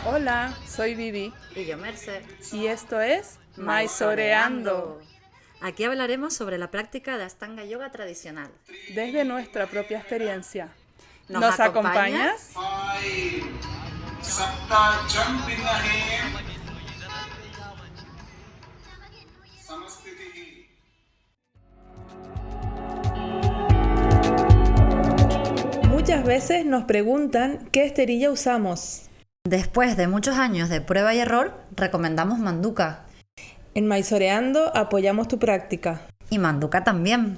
Hola, soy Vivi Y yo, Merce. y esto es Maizoreando, Aquí hablaremos sobre la práctica de Ashtanga Yoga tradicional. desde nuestra propia experiencia. ¿Nos acompañas? Muchas veces nos preguntan qué esterilla usamos. Después de muchos años de prueba y error, recomendamos Manduka. En Maizoreando apoyamos tu práctica. Y Manduka también.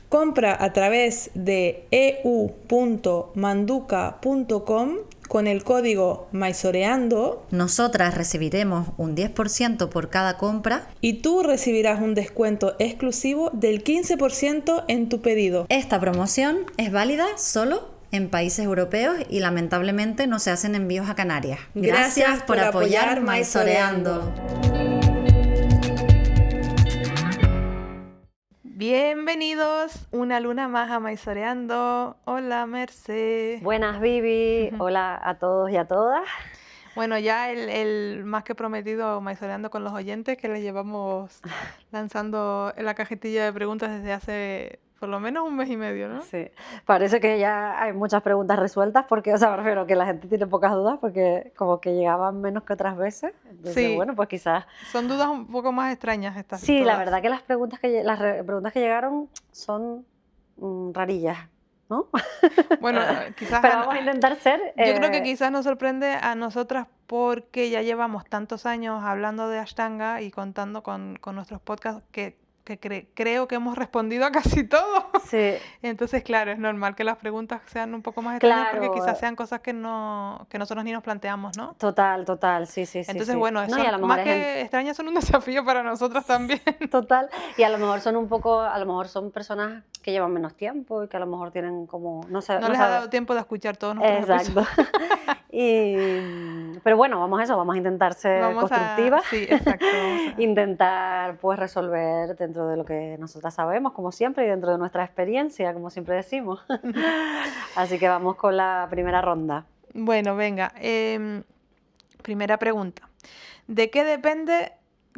Compra a través de eu.manduka.com con el código Maizoreando Nosotras recibiremos un 10% por cada compra. y tú recibirás un descuento exclusivo del 15% en tu pedido. Esta promoción es válida solo en países europeos y lamentablemente no se hacen envíos a Canarias. Gracias por apoyar Maizoreando. Bienvenidos una luna más a Maizoreando. Hola, Merce. Buenas, Vivi. Hola a todos y a todas. Bueno, ya el más que prometido Maizoreando con los oyentes, que les llevamos lanzando en la cajetilla de preguntas desde hace por lo menos un mes y medio, ¿no? Sí, parece que ya hay muchas preguntas resueltas porque, o sea, me refiero que la gente tiene pocas dudas porque como que llegaban menos que otras veces. Entonces, Sí. bueno, pues quizás... Son dudas un poco más extrañas estas. Sí, la todas. verdad que las preguntas preguntas que llegaron son rarillas, ¿no? Bueno, quizás Pero vamos a intentar ser... yo creo que quizás nos sorprende a nosotras porque ya llevamos tantos años hablando de Ashtanga y contando con nuestros podcasts que creo que hemos respondido a casi todo. Sí. Entonces, claro, es normal que las preguntas sean un poco más extrañas porque Claro. quizás sean cosas que nosotros ni nos planteamos, ¿no? Total, sí. Entonces, sí. bueno, No, y a lo mejor más hay que extrañas son un desafío para nosotras también. Total, y a lo mejor son un poco, a lo mejor son personas que llevan menos tiempo y que a lo mejor tienen como, no sé, No les ha dado tiempo de escuchar todos nuestros Exacto. episodios. Pero bueno, vamos a intentar ser constructivas, sí, exacto. intentar pues resolver dentro de lo que nosotras sabemos, como siempre, y dentro de nuestra experiencia, como siempre decimos. Así que vamos con la primera ronda. Bueno, venga. Primera pregunta. ¿De qué depende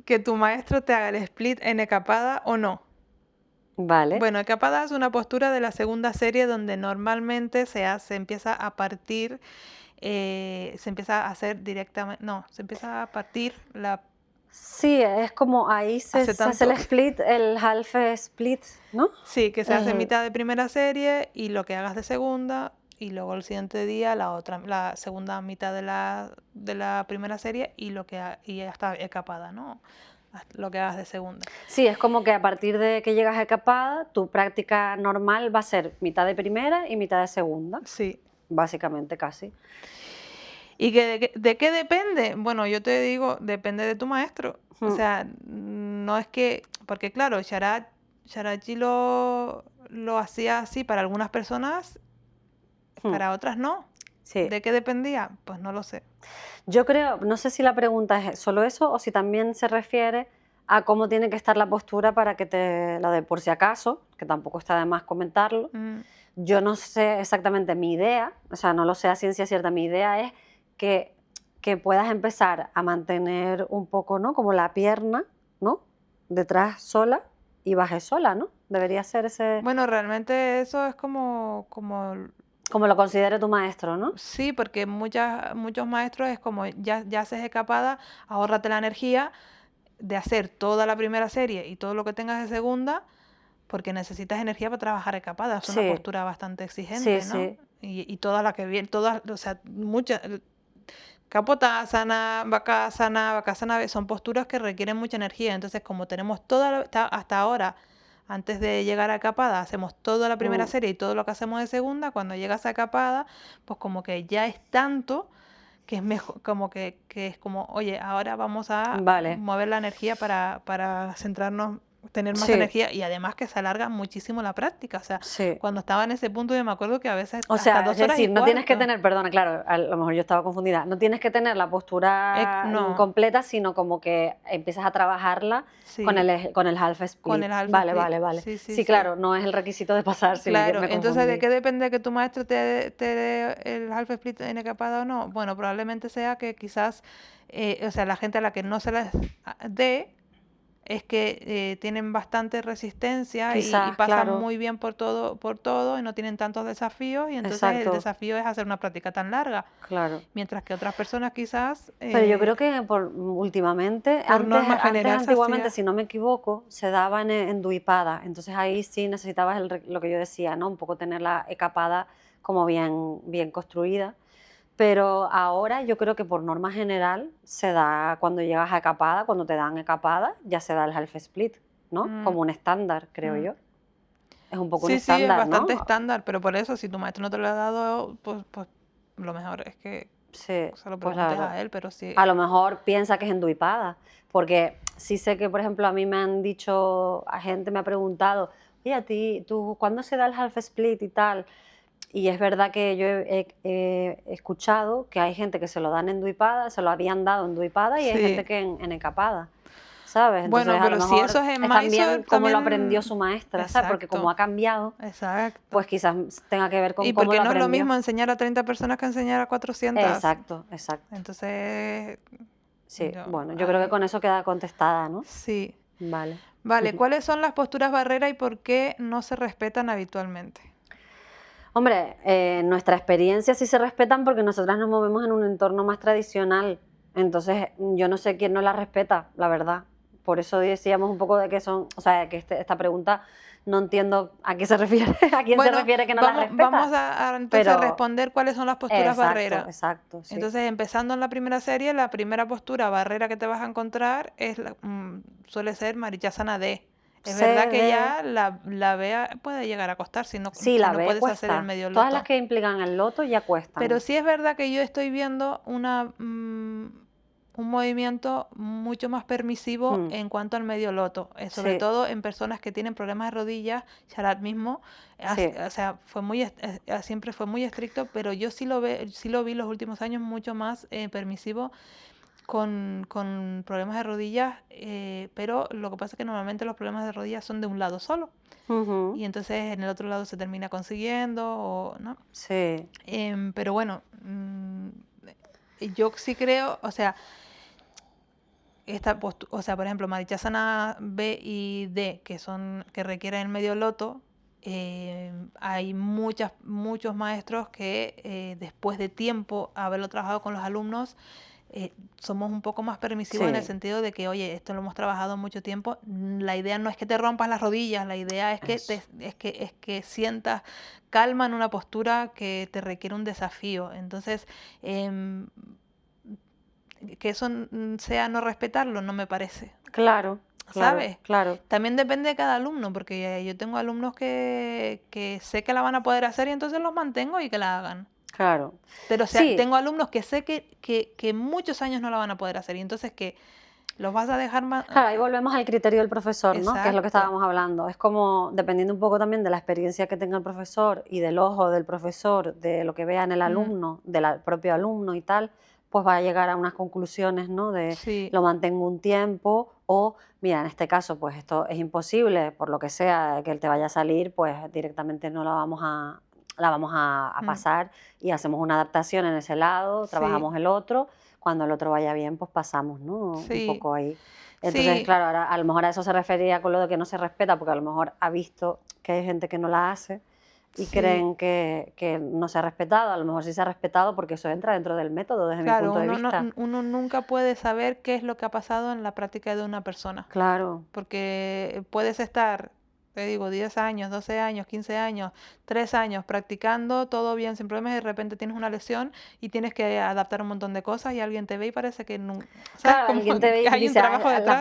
que tu maestro te haga el split en Ekapada o no? Vale. Bueno, Ekapada es una postura de la segunda serie donde normalmente se empieza a partir, se empieza a hacer directamente, no, se empieza a partir la... Sí, es como ahí se hace el split, el half split, ¿no? Sí, que se hace mitad de primera serie y lo que hagas de segunda, y luego el siguiente día la segunda mitad de la primera serie y hasta Ekapada, ¿no? Lo que hagas de segunda. Sí, es como que a partir de que llegas a Ekapada, tu práctica normal va a ser mitad de primera y mitad de segunda. Sí. Básicamente, casi. ¿Y de qué depende? Bueno, yo te digo, depende de tu maestro. O sea, no es que... Porque claro, Sharachi lo hacía así para algunas personas, para otras no. Sí. ¿De qué dependía? Pues no lo sé. Yo creo, no sé si la pregunta es solo eso o si también se refiere a cómo tiene que estar la postura para que te la dé por si acaso, que tampoco está de más comentarlo. Yo no sé exactamente mi idea, o sea, no lo sé a ciencia cierta, mi idea es que puedas empezar a mantener un poco, ¿no? Como la pierna, ¿no? Detrás sola y bajes sola, ¿no? Debería ser ese... Bueno, realmente eso es como Como lo considere tu maestro, ¿no? Sí, porque muchos maestros es como, ya haces Ekapada, ahórrate la energía de hacer toda la primera serie y todo lo que tengas de segunda, porque necesitas energía para trabajar Ekapada. Es una postura bastante exigente, ¿no? Sí. Y todas las que vienen, o sea, muchas... Kapotasana, Bakasana, son posturas que requieren mucha energía. Entonces, como tenemos hasta ahora, antes de llegar a Ekapada, hacemos toda la primera serie y todo lo que hacemos de segunda, cuando llegas a Ekapada, pues como que ya es tanto que es mejor, como que es como, oye, ahora vamos a mover la energía para centrarnos tener más Sí. energía y además que se alarga muchísimo la práctica. O sea, Sí. cuando estaba en ese punto yo me acuerdo que a veces O hasta sea, 2 es horas y decir, no tienes que cuarto. tener, perdona, claro, a lo mejor yo estaba confundida, no tienes que tener la postura No, completa, sino como que empiezas a trabajarla con sí, con el half con split. el half Vale, split. vale, vale. Sí, sí, Sí, sí. claro, no es el requisito de pasar, sino que Claro, me entonces ¿de confundí. qué depende que tu maestro te dé el half split en capada o no? Bueno, probablemente sea que quizás, o sea, la gente a la que no se las dé es que tienen bastante resistencia y Quizás, pasan claro, muy bien por todo y no tienen tantos desafíos y entonces el exacto, desafío es hacer una práctica tan larga, claro. mientras que otras personas quizás Pero yo creo que últimamente, por norma antes general se antiguamente, hacía. si no me equivoco, se daba en Duipada. Entonces ahí sí necesitabas lo que yo decía, ¿no? Un poco tener la ecapada como bien construida. Pero ahora yo creo que por norma general se da cuando llegas a ecapada, cuando te dan ecapada, ya se da el half split, ¿no? Mm, Como un estándar, creo mm. yo. Es un poco un Sí, sí, es estándar, bastante ¿no? estándar, pero por eso si tu maestro no te lo ha dado, pues lo mejor es que Sí, se lo pues la preguntes verdad. a él, pero sí. A lo mejor piensa que es enduipada, porque sí sé que, por ejemplo, a mí me han dicho, a gente me ha preguntado, oye, a ti, ¿tú cuándo se da el half split y tal? Y es verdad que yo he escuchado que hay gente que se lo dan enduipada, se lo habían dado enduipada y hay gente Sí. que en ecapada, ¿sabes? Entonces Bueno, a lo pero si mejor eso es en es Mysore, también cómo lo aprendió también. su maestra, ¿sabes? Porque como Exacto, ha cambiado, exacto. pues quizás tenga que ver con Y cómo porque lo no es lo aprendió. mismo enseñar a 30 personas que enseñar a 400. Exacto, exacto. Entonces, Sí, yo, bueno, yo creo que ahí, con eso queda contestada, ¿no? sí. Vale. Vale, ¿cuáles son las posturas barrera y por qué no se respetan habitualmente? Hombre, en nuestra experiencia sí se respetan porque nosotras nos movemos en un entorno más tradicional. Entonces, yo no sé quién no la respeta, la verdad. Por eso decíamos un poco de que son, o sea, que esta pregunta no entiendo a qué se refiere, a quién se Bueno, refiere que no la vamos respeta. a entonces Pero, responder cuáles son las posturas exacto, barrera. exacto, sí. Entonces, empezando en la primera serie, la primera postura barrera que te vas a encontrar es suele ser Marichasana D. Es C, verdad que D, ya la B puede llegar a costar sí, si la no B puedes hacer el cuesta. medio Todas las loto. que implican el loto ya Pero cuestan. sí es verdad que yo estoy viendo un movimiento mucho más permisivo Hmm, en cuanto al medio loto, sobre sí, todo en personas que tienen problemas de rodillas. Sharat mismo, sí, o sea, siempre fue muy estricto, pero yo sí lo vi los últimos años mucho más permisivo con problemas de rodillas, pero lo que pasa es que normalmente los problemas de rodillas son de un lado solo ujú, y entonces en el otro lado se termina consiguiendo, o, ¿no? sí, Pero bueno, yo sí creo, o sea, o sea, por ejemplo, Marichasana B y D, que requieren el medio loto, hay muchos maestros que después de tiempo haberlo trabajado con los alumnos, somos un poco más permisivos en el sí. sentido de que, oye, esto lo hemos trabajado mucho tiempo. La idea no es que te rompas las rodillas, la idea es que Eso. es que sientas calma en una postura que te requiere un desafío. Entonces, que eso sea no respetarlo, no me parece. Claro, claro, ¿Sabes? claro. También depende de cada alumno, porque yo tengo alumnos que sé que la van a poder hacer y entonces los mantengo y que la hagan. Claro. Pero o sea, Sí, tengo alumnos que sé que muchos años no la van a poder hacer y entonces que los vas a dejar más. claro, ahí volvemos al criterio del profesor, ¿no? Que es lo que Exacto. estábamos hablando. Es como, dependiendo un poco también de la experiencia que tenga el profesor y del ojo del profesor, de lo que vea en el alumno, del propio alumno y tal, pues va a llegar a unas conclusiones, ¿no? De Sí. lo mantengo un tiempo o, mira, en este caso, pues esto es imposible, por lo que sea, que él te vaya a salir, pues directamente no la vamos a pasar y hacemos una adaptación en ese lado, Sí. trabajamos el otro. Cuando el otro vaya bien, pues pasamos, ¿no? Un Sí. poco ahí. Entonces, Sí. claro, ahora a lo mejor a eso se refería con lo de que no se respeta, porque a lo mejor ha visto que hay gente que no la hace y Sí. creen que no se ha respetado. A lo mejor sí se ha respetado porque eso entra dentro del método desde mi Claro, punto de vista. uno nunca puede saber qué es lo que ha pasado en la práctica de una persona, Claro, porque puedes estar te digo, 10 años, 12 años, 15 años, 3 años practicando, todo bien, sin problemas, y de repente tienes una lesión y tienes que adaptar un montón de cosas y alguien te ve y parece que no, ¿sabes? Claro, Como alguien te ve que y hay un dice, trabajo "Ah, detrás.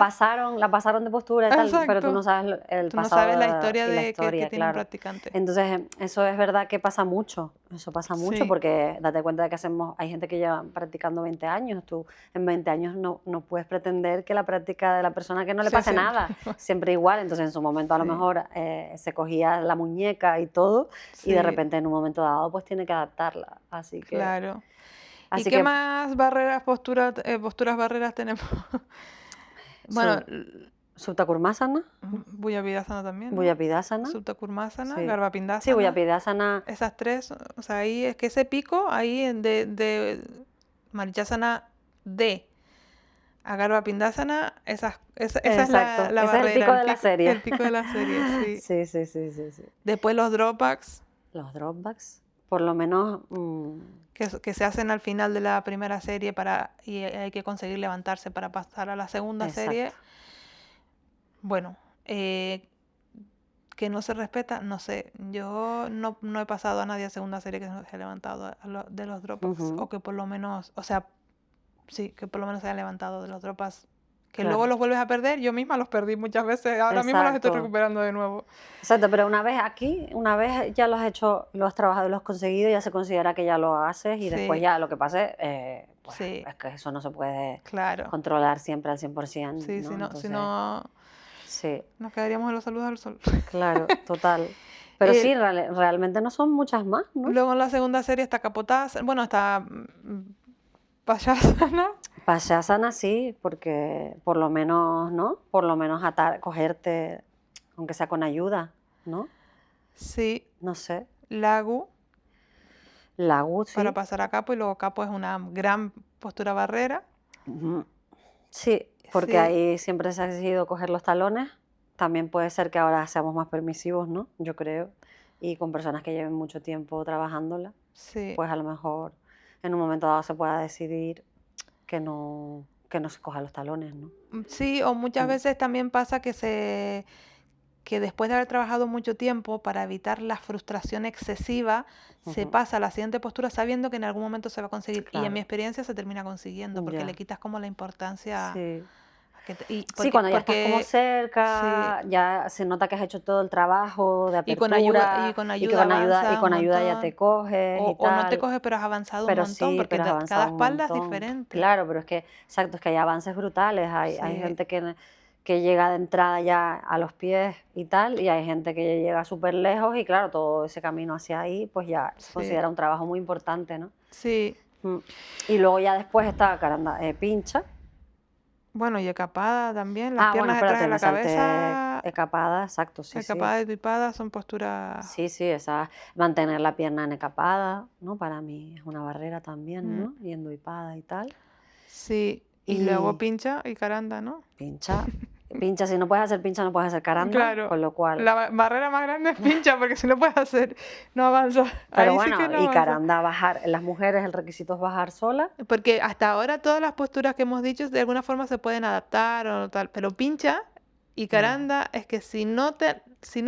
la pasaron de postura y tal", pero tú no Exacto. sabes el Tú no sabes la pasado historia y la que historia, tiene un claro. practicante. Entonces, eso es verdad que pasa mucho, eso pasa mucho Sí. porque date cuenta de que hay gente que lleva practicando 20 años, tú en 20 años no puedes pretender que la práctica de la persona que no le Sea pase siempre nada, igual. siempre igual, entonces en su momento a lo Sí. mejor se cogía la muñeca y todo y de Sí, repente en un momento dado pues tiene que adaptarla, así que... claro. ¿Y Así qué que más posturas barreras tenemos? Bueno, Supta Kurmasana, Bhujavidasana también, ¿no? Bhujavidasana, Supta Kurmasana, sí. Garbhapindasana. Sí, Bhujavidasana, Esas tres, o sea, ahí es que ese pico, ahí de Marichasana D a Garbhapindasana, esa es exacto, la ese es el barrera, pico de la serie. el pico de la serie, sí. Sí, sí, sí, sí, sí. Después los dropbacks, Los dropbacks, por lo menos, que se hacen al final de la primera serie y hay que conseguir levantarse para pasar a la segunda serie. exacto. Bueno, que no se respeta, no sé. Yo no he pasado a nadie a segunda serie que se haya levantado de los dropbacks. Ujú. O que por lo menos, o sea, sí, que por lo menos se haya levantado de los dropbacks. Que Claro. luego los vuelves a perder. Yo misma los perdí muchas veces. Ahora mismo los estoy Exacto. recuperando de nuevo. Exacto, pero una vez ya lo has hecho, lo has trabajado y lo has conseguido, ya se considera que ya lo haces y después Sí, ya lo que pase, pues sí, es que eso no se puede claro. controlar siempre al 100%, Sí, ¿no? si Entonces, no, sí, nos quedaríamos en los saludos al sol. claro, total. Pero sí, realmente no son muchas más, ¿no? Luego en la segunda serie está Kapotasana, bueno, está Payasana. Payasana sí, porque por lo menos, ¿no? Por lo menos cogerte, aunque sea con ayuda, ¿no? Sí, No sé. Lagu Lagu, sí. para pasar a Capo y luego Capo es una gran postura barrera. Ujú. Sí, porque Sí, ahí siempre se ha exigido coger los talones. También puede ser que ahora seamos más permisivos, ¿no? Yo creo. Y con personas que lleven mucho tiempo trabajándola, sí, pues a lo mejor en un momento dado se pueda decidir que no se cojan los talones, ¿no? sí, o muchas Mm. veces también pasa que después de haber trabajado mucho tiempo para evitar la frustración excesiva, se Ujú. pasa a la siguiente postura sabiendo que en algún momento se va a conseguir. Y en mi Claro. experiencia se termina consiguiendo porque Ya. le quitas como la importancia Sí. a que y Sí, cuando ya estás como porque sí, cerca, ya se nota que has hecho todo el trabajo de y apertura con y que ayuda avanza un con ayuda ya te montón. coges y O no te tal. coges, pero has avanzado un Pero montón, sí, porque pero has cada avanzado un espalda es montón. diferente. Claro, pero es que, exacto, es que hay avances brutales. Hay Sí, gente que llega de entrada ya a los pies y tal, y hay gente que llega súper lejos y claro, todo ese camino hacia ahí, pues ya se sí, considera un trabajo muy importante, ¿no? sí. Mm. Y luego ya después está caranda, pincha. Bueno, y escapada también, las Bueno, piernas detrás de espérate, la me salté cabeza, capada, exacto, sí, sí. escapada y tuipada son posturas. Sí, sí, mantener la pierna encapada, ¿no? Para mí es una barrera también, Mm, ¿no? Y enduipada y tal. sí, y luego Y pincha y caranda, ¿no? pincha, si no puedes hacer pincha, no puedes hacer caranda, Claro, con lo cual, la barrera más grande es pincha, porque si no puedes hacer, no avanza. pero Ahí sí que bueno, no y avanza. caranda bajar, en las mujeres el requisito es bajar sola, Porque hasta ahora todas las posturas que hemos dicho de alguna forma se pueden adaptar o tal, pero pincha y ya, caranda es que si no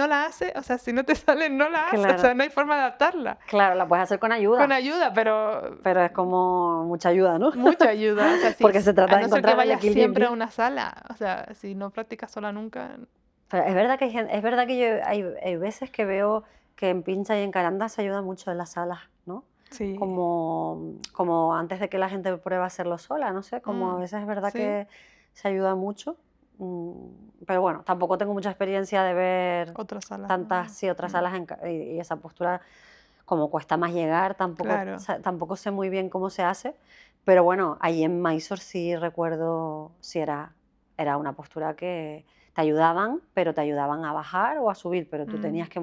la hace, o sea, si no te sale, no la hace, o claro, sea, no hay forma de adaptarla. claro, la puedes hacer con Con ayuda, ayuda, pero pero es como mucha ayuda, ¿no? mucha ayuda. O sea, Porque se a trata de no ser que encontrar el vayas siempre a equilibrio. una sala, o sea, si no practicas sola nunca. Pero es verdad que es verdad que hay veces que veo que en pincha y en caranda se ayuda mucho en las salas, ¿no? Sí, Como antes de que la gente pruebe a hacerlo sola, no sé, como a veces es verdad sí, que se ayuda mucho. Pero bueno, tampoco tengo mucha experiencia de ver otra sala. tantas, sí, otras salas y esa postura, como cuesta más llegar, Claro. tampoco sé muy bien cómo se hace, pero bueno, ahí en Mysore sí recuerdo, sí era una postura que te ayudaban, pero te ayudaban a bajar o a subir, pero tú tenías que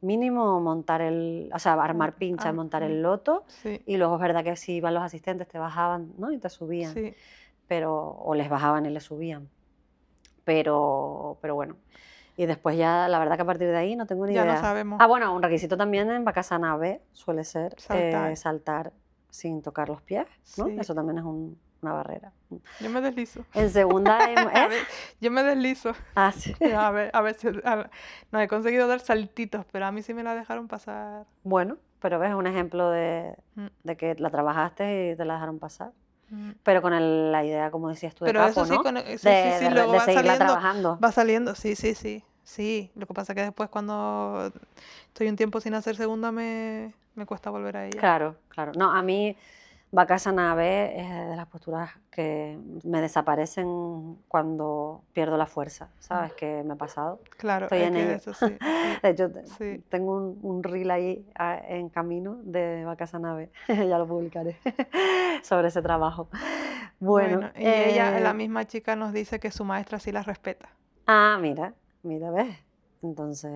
mínimo montar o sea, armar pincha, montar el loto, Sí, y luego es verdad que si iban los asistentes te bajaban, ¿no? Y te subían, sí. o les bajaban y les subían, pero bueno. Y después ya, la verdad que a partir de ahí no tengo ni Ya no idea. sabemos Bueno, un requisito también en Bakasana B suele ser saltar. saltar sin tocar los pies, ¿no? Sí. Eso también es un una barrera. Yo me deslizo. En segunda, A ver, yo me deslizo. Ah, sí. A veces, no, he conseguido dar saltitos, pero a mí sí me la dejaron pasar. Bueno, pero ves un ejemplo Mm, de que la trabajaste y te la dejaron pasar. mm. Pero con la idea, como decías tú, de Pero eso capo, sí, ¿no? sí, luego De seguirla trabajando. va saliendo, sí, sí, sí, sí. Lo que pasa es que después cuando estoy un tiempo sin hacer segunda me cuesta volver a ella. Claro, claro. No, a mí Bakasana B es de las posturas que me desaparecen cuando pierdo la fuerza, ¿sabes? Que me ha pasado. Claro, Estoy es en que ello. eso sí, sí, De hecho, sí. tengo un reel ahí en camino de Bakasana B, ya lo publicaré, sobre ese trabajo. Bueno, Bueno, y ella, la misma chica, nos dice que su maestra sí la respeta. mira, ves. Entonces,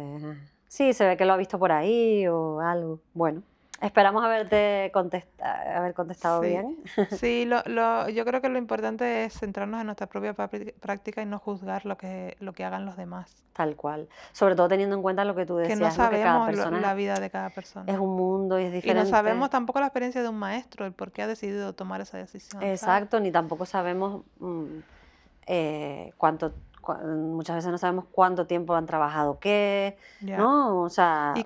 sí, se ve que lo ha visto por ahí o algo. Bueno, esperamos haber contestado Sí, bien. sí, yo creo que lo importante es centrarnos en nuestra propia práctica y no juzgar lo que hagan los demás. Tal cual. Sobre todo teniendo en cuenta lo que tú Que no decías, ¿no? Que cada sabemos persona la vida de cada es persona. un mundo y es Y no diferente. sabemos tampoco la experiencia de un maestro, el por qué ha decidido tomar esa decisión, ¿sabes? Exacto, ni tampoco sabemos muchas veces no sabemos cuánto tiempo han trabajado qué, Ya. ¿no? O sea, ¿Y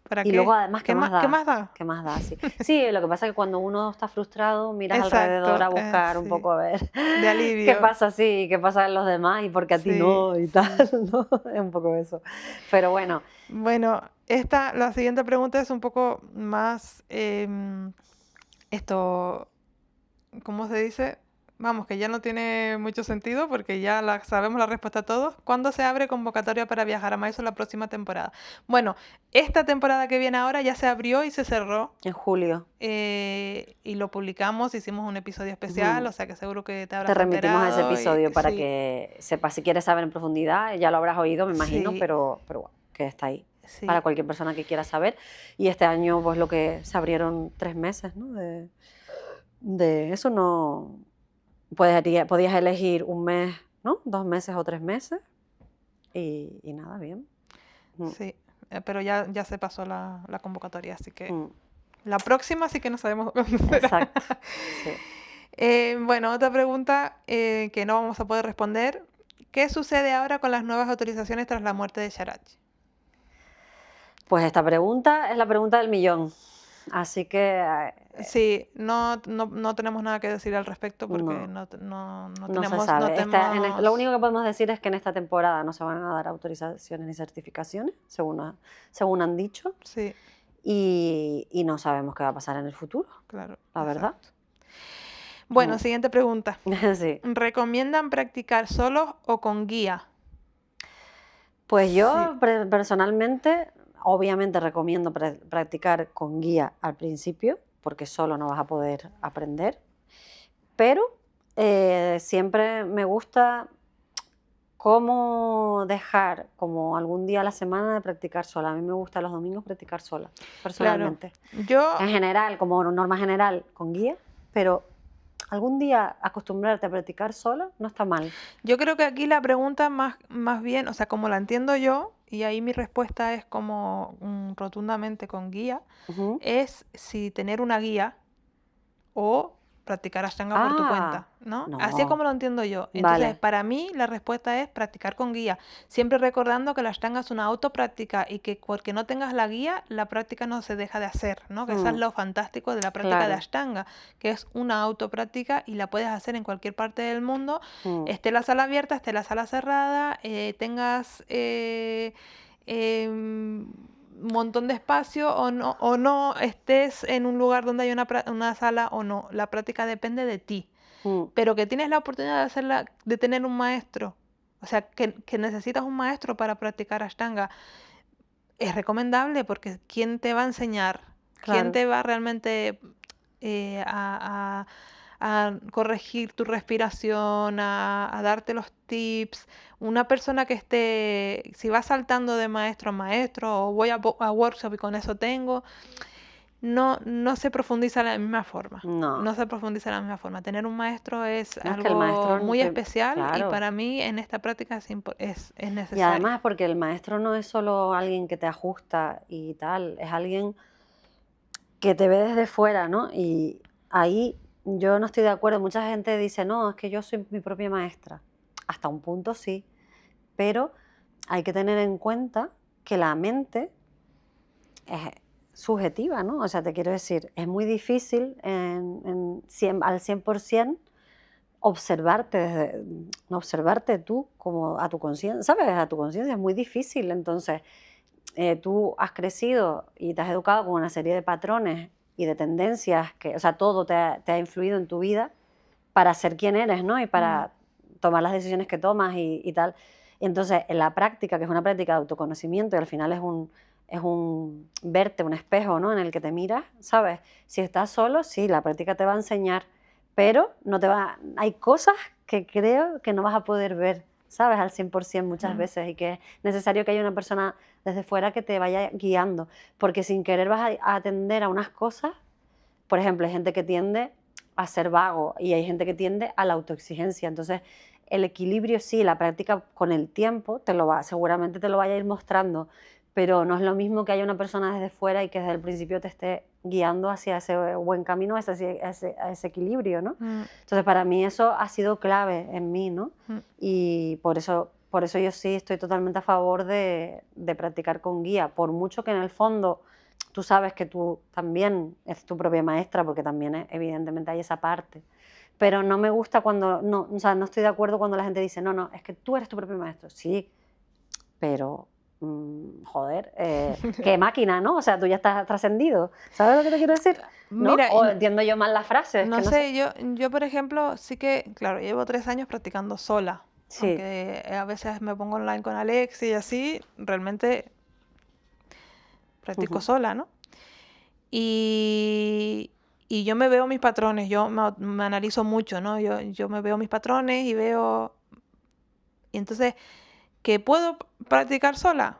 para y qué? luego además, ¿qué más da? ¿Qué más da? ¿Qué más da? Sí. Sí, lo que pasa es que cuando uno está frustrado, miras Exacto, alrededor a buscar un sí. poco a ver De qué alivio. pasa así, qué pasa en los demás y por qué a ti Sí, no y sí. tal, ¿no? Es un poco eso. Pero bueno, Bueno, la siguiente pregunta es un poco más, ¿cómo se dice? Vamos, que ya no tiene mucho sentido porque ya sabemos la respuesta a todos. ¿Cuándo se abre convocatoria para viajar a Mysore la próxima temporada? Bueno, esta temporada que viene ahora ya se abrió y se cerró. en julio Y lo publicamos, hicimos un episodio especial, o sea que seguro que te habrás te remitimos a ese enterado. episodio para Sí, que sepas si quieres saber en profundidad, ya lo habrás oído, me imagino, sí, pero bueno, que está ahí. Para sí. cualquier persona que quiera saber. Y este año, pues lo que se abrieron 3 meses, ¿no? De eso podías elegir un mes, ¿no? 2 meses o 3 meses. Y nada, bien. Sí, pero ya se pasó la convocatoria, así que Mm, la próxima sí que no sabemos cuándo será. Exacto. Sí. Bueno, otra pregunta que no vamos a poder responder. ¿Qué sucede ahora con las nuevas autorizaciones tras la muerte de Sharaj? Pues esta pregunta es la pregunta del millón. Así que Sí, no tenemos nada que decir al respecto porque no se tenemos, sabe. Lo único que podemos decir es que en esta temporada no se van a dar autorizaciones ni certificaciones, según han dicho, Sí, y no sabemos qué va a pasar en el futuro, claro. la verdad. Exacto. Bueno, Mm. siguiente pregunta. Sí. ¿Recomiendan practicar solos o con guía? Pues yo personalmente, obviamente recomiendo practicar con guía al principio, porque solo no vas a poder aprender, pero siempre me gusta cómo dejar como algún día a la semana de practicar sola. A mí me gusta los domingos practicar sola, personalmente. Yo, En general, como norma general, con guía, pero algún día acostumbrarte a practicar sola no está mal. yo creo que aquí la pregunta más bien, o sea, como la entiendo yo, y ahí mi respuesta es como rotundamente con guía, Ujú. es si tener una guía o practicar Ashtanga por tu cuenta, ¿no? Así es como lo entiendo yo. Entonces, Vale. para mí la respuesta es practicar con guía, siempre recordando que la Ashtanga es una autopráctica y que porque no tengas la guía, la práctica no se deja de hacer, ¿no? Que eso es lo fantástico de la práctica de Claro. Ashtanga, que es una autopráctica y la puedes hacer en cualquier parte del mundo, Mm. esté la sala abierta, esté la sala cerrada, tengas un montón de espacio o no estés en un lugar donde hay una sala o no. La práctica depende de ti. Mm. Pero que tienes la oportunidad de tener un maestro, o sea, que necesitas un maestro para practicar Ashtanga, es recomendable porque ¿quién te va a enseñar? ¿Quién Claro. te va realmente a corregir tu respiración, a darte los tips? Una persona que esté, si va saltando de maestro a maestro o voy a workshop y con eso tengo, no se profundiza de la misma forma. No. No se profundiza de la misma forma. Tener un maestro es No, es que el algo maestro muy especial y claro. para mí en esta práctica es Y necesario. además porque el maestro no es solo alguien que te ajusta y tal, es alguien que te ve desde fuera, ¿no? Y ahí yo no estoy de acuerdo. Mucha gente dice, no, es que yo soy mi propia maestra. Hasta un punto sí, pero hay que tener en cuenta que la mente es subjetiva, ¿no? O sea, te quiero decir, es muy difícil al 100% observarte tú como a tu conciencia, ¿sabes? A tu conciencia es muy difícil. Entonces, tú has crecido y te has educado con una serie de patrones y de tendencias que, o sea, todo te ha influido en tu vida para ser quien eres, ¿no? Y para tomar las decisiones que tomas y tal. Y entonces, en la práctica, que es una práctica de autoconocimiento y al final es un verte, un espejo, ¿no? En el que te miras, ¿sabes? Si estás solo, sí, la práctica te va a enseñar, pero hay cosas que creo que no vas a poder ver, ¿sabes? Al 100% muchas veces, y que es necesario que haya una persona desde fuera que te vaya guiando, porque sin querer vas a atender a unas cosas. Por ejemplo, hay gente que tiende a ser vago y hay gente que tiende a la autoexigencia. Entonces, el equilibrio sí, la práctica con el tiempo seguramente te lo vaya a ir mostrando, pero no es lo mismo que haya una persona desde fuera y que desde el principio te esté guiando hacia ese buen camino, a ese equilibrio, ¿no? Entonces, para mí eso ha sido clave en mí, ¿no? Y por eso yo sí estoy totalmente a favor de practicar con guía, por mucho que en el fondo tú sabes que tú también eres tu propia maestra, porque también evidentemente hay esa parte. Pero no me gusta o sea, no estoy de acuerdo cuando la gente dice, no, es que tú eres tu propio maestro. Sí, pero, joder, qué máquina, ¿no? O sea, tú ya estás trascendido. ¿Sabes lo que te quiero decir? ¿No? Mira, O entiendo yo mal las frases. no que no sé, yo por ejemplo, sí que, claro, llevo 3 años practicando sola. Sí. Aunque a veces me pongo online con Alex y así, realmente practico sola, ¿no? Y yo me veo mis patrones, yo me analizo mucho, ¿no? Yo me veo mis patrones y veo... Y entonces, ¿que puedo practicar sola?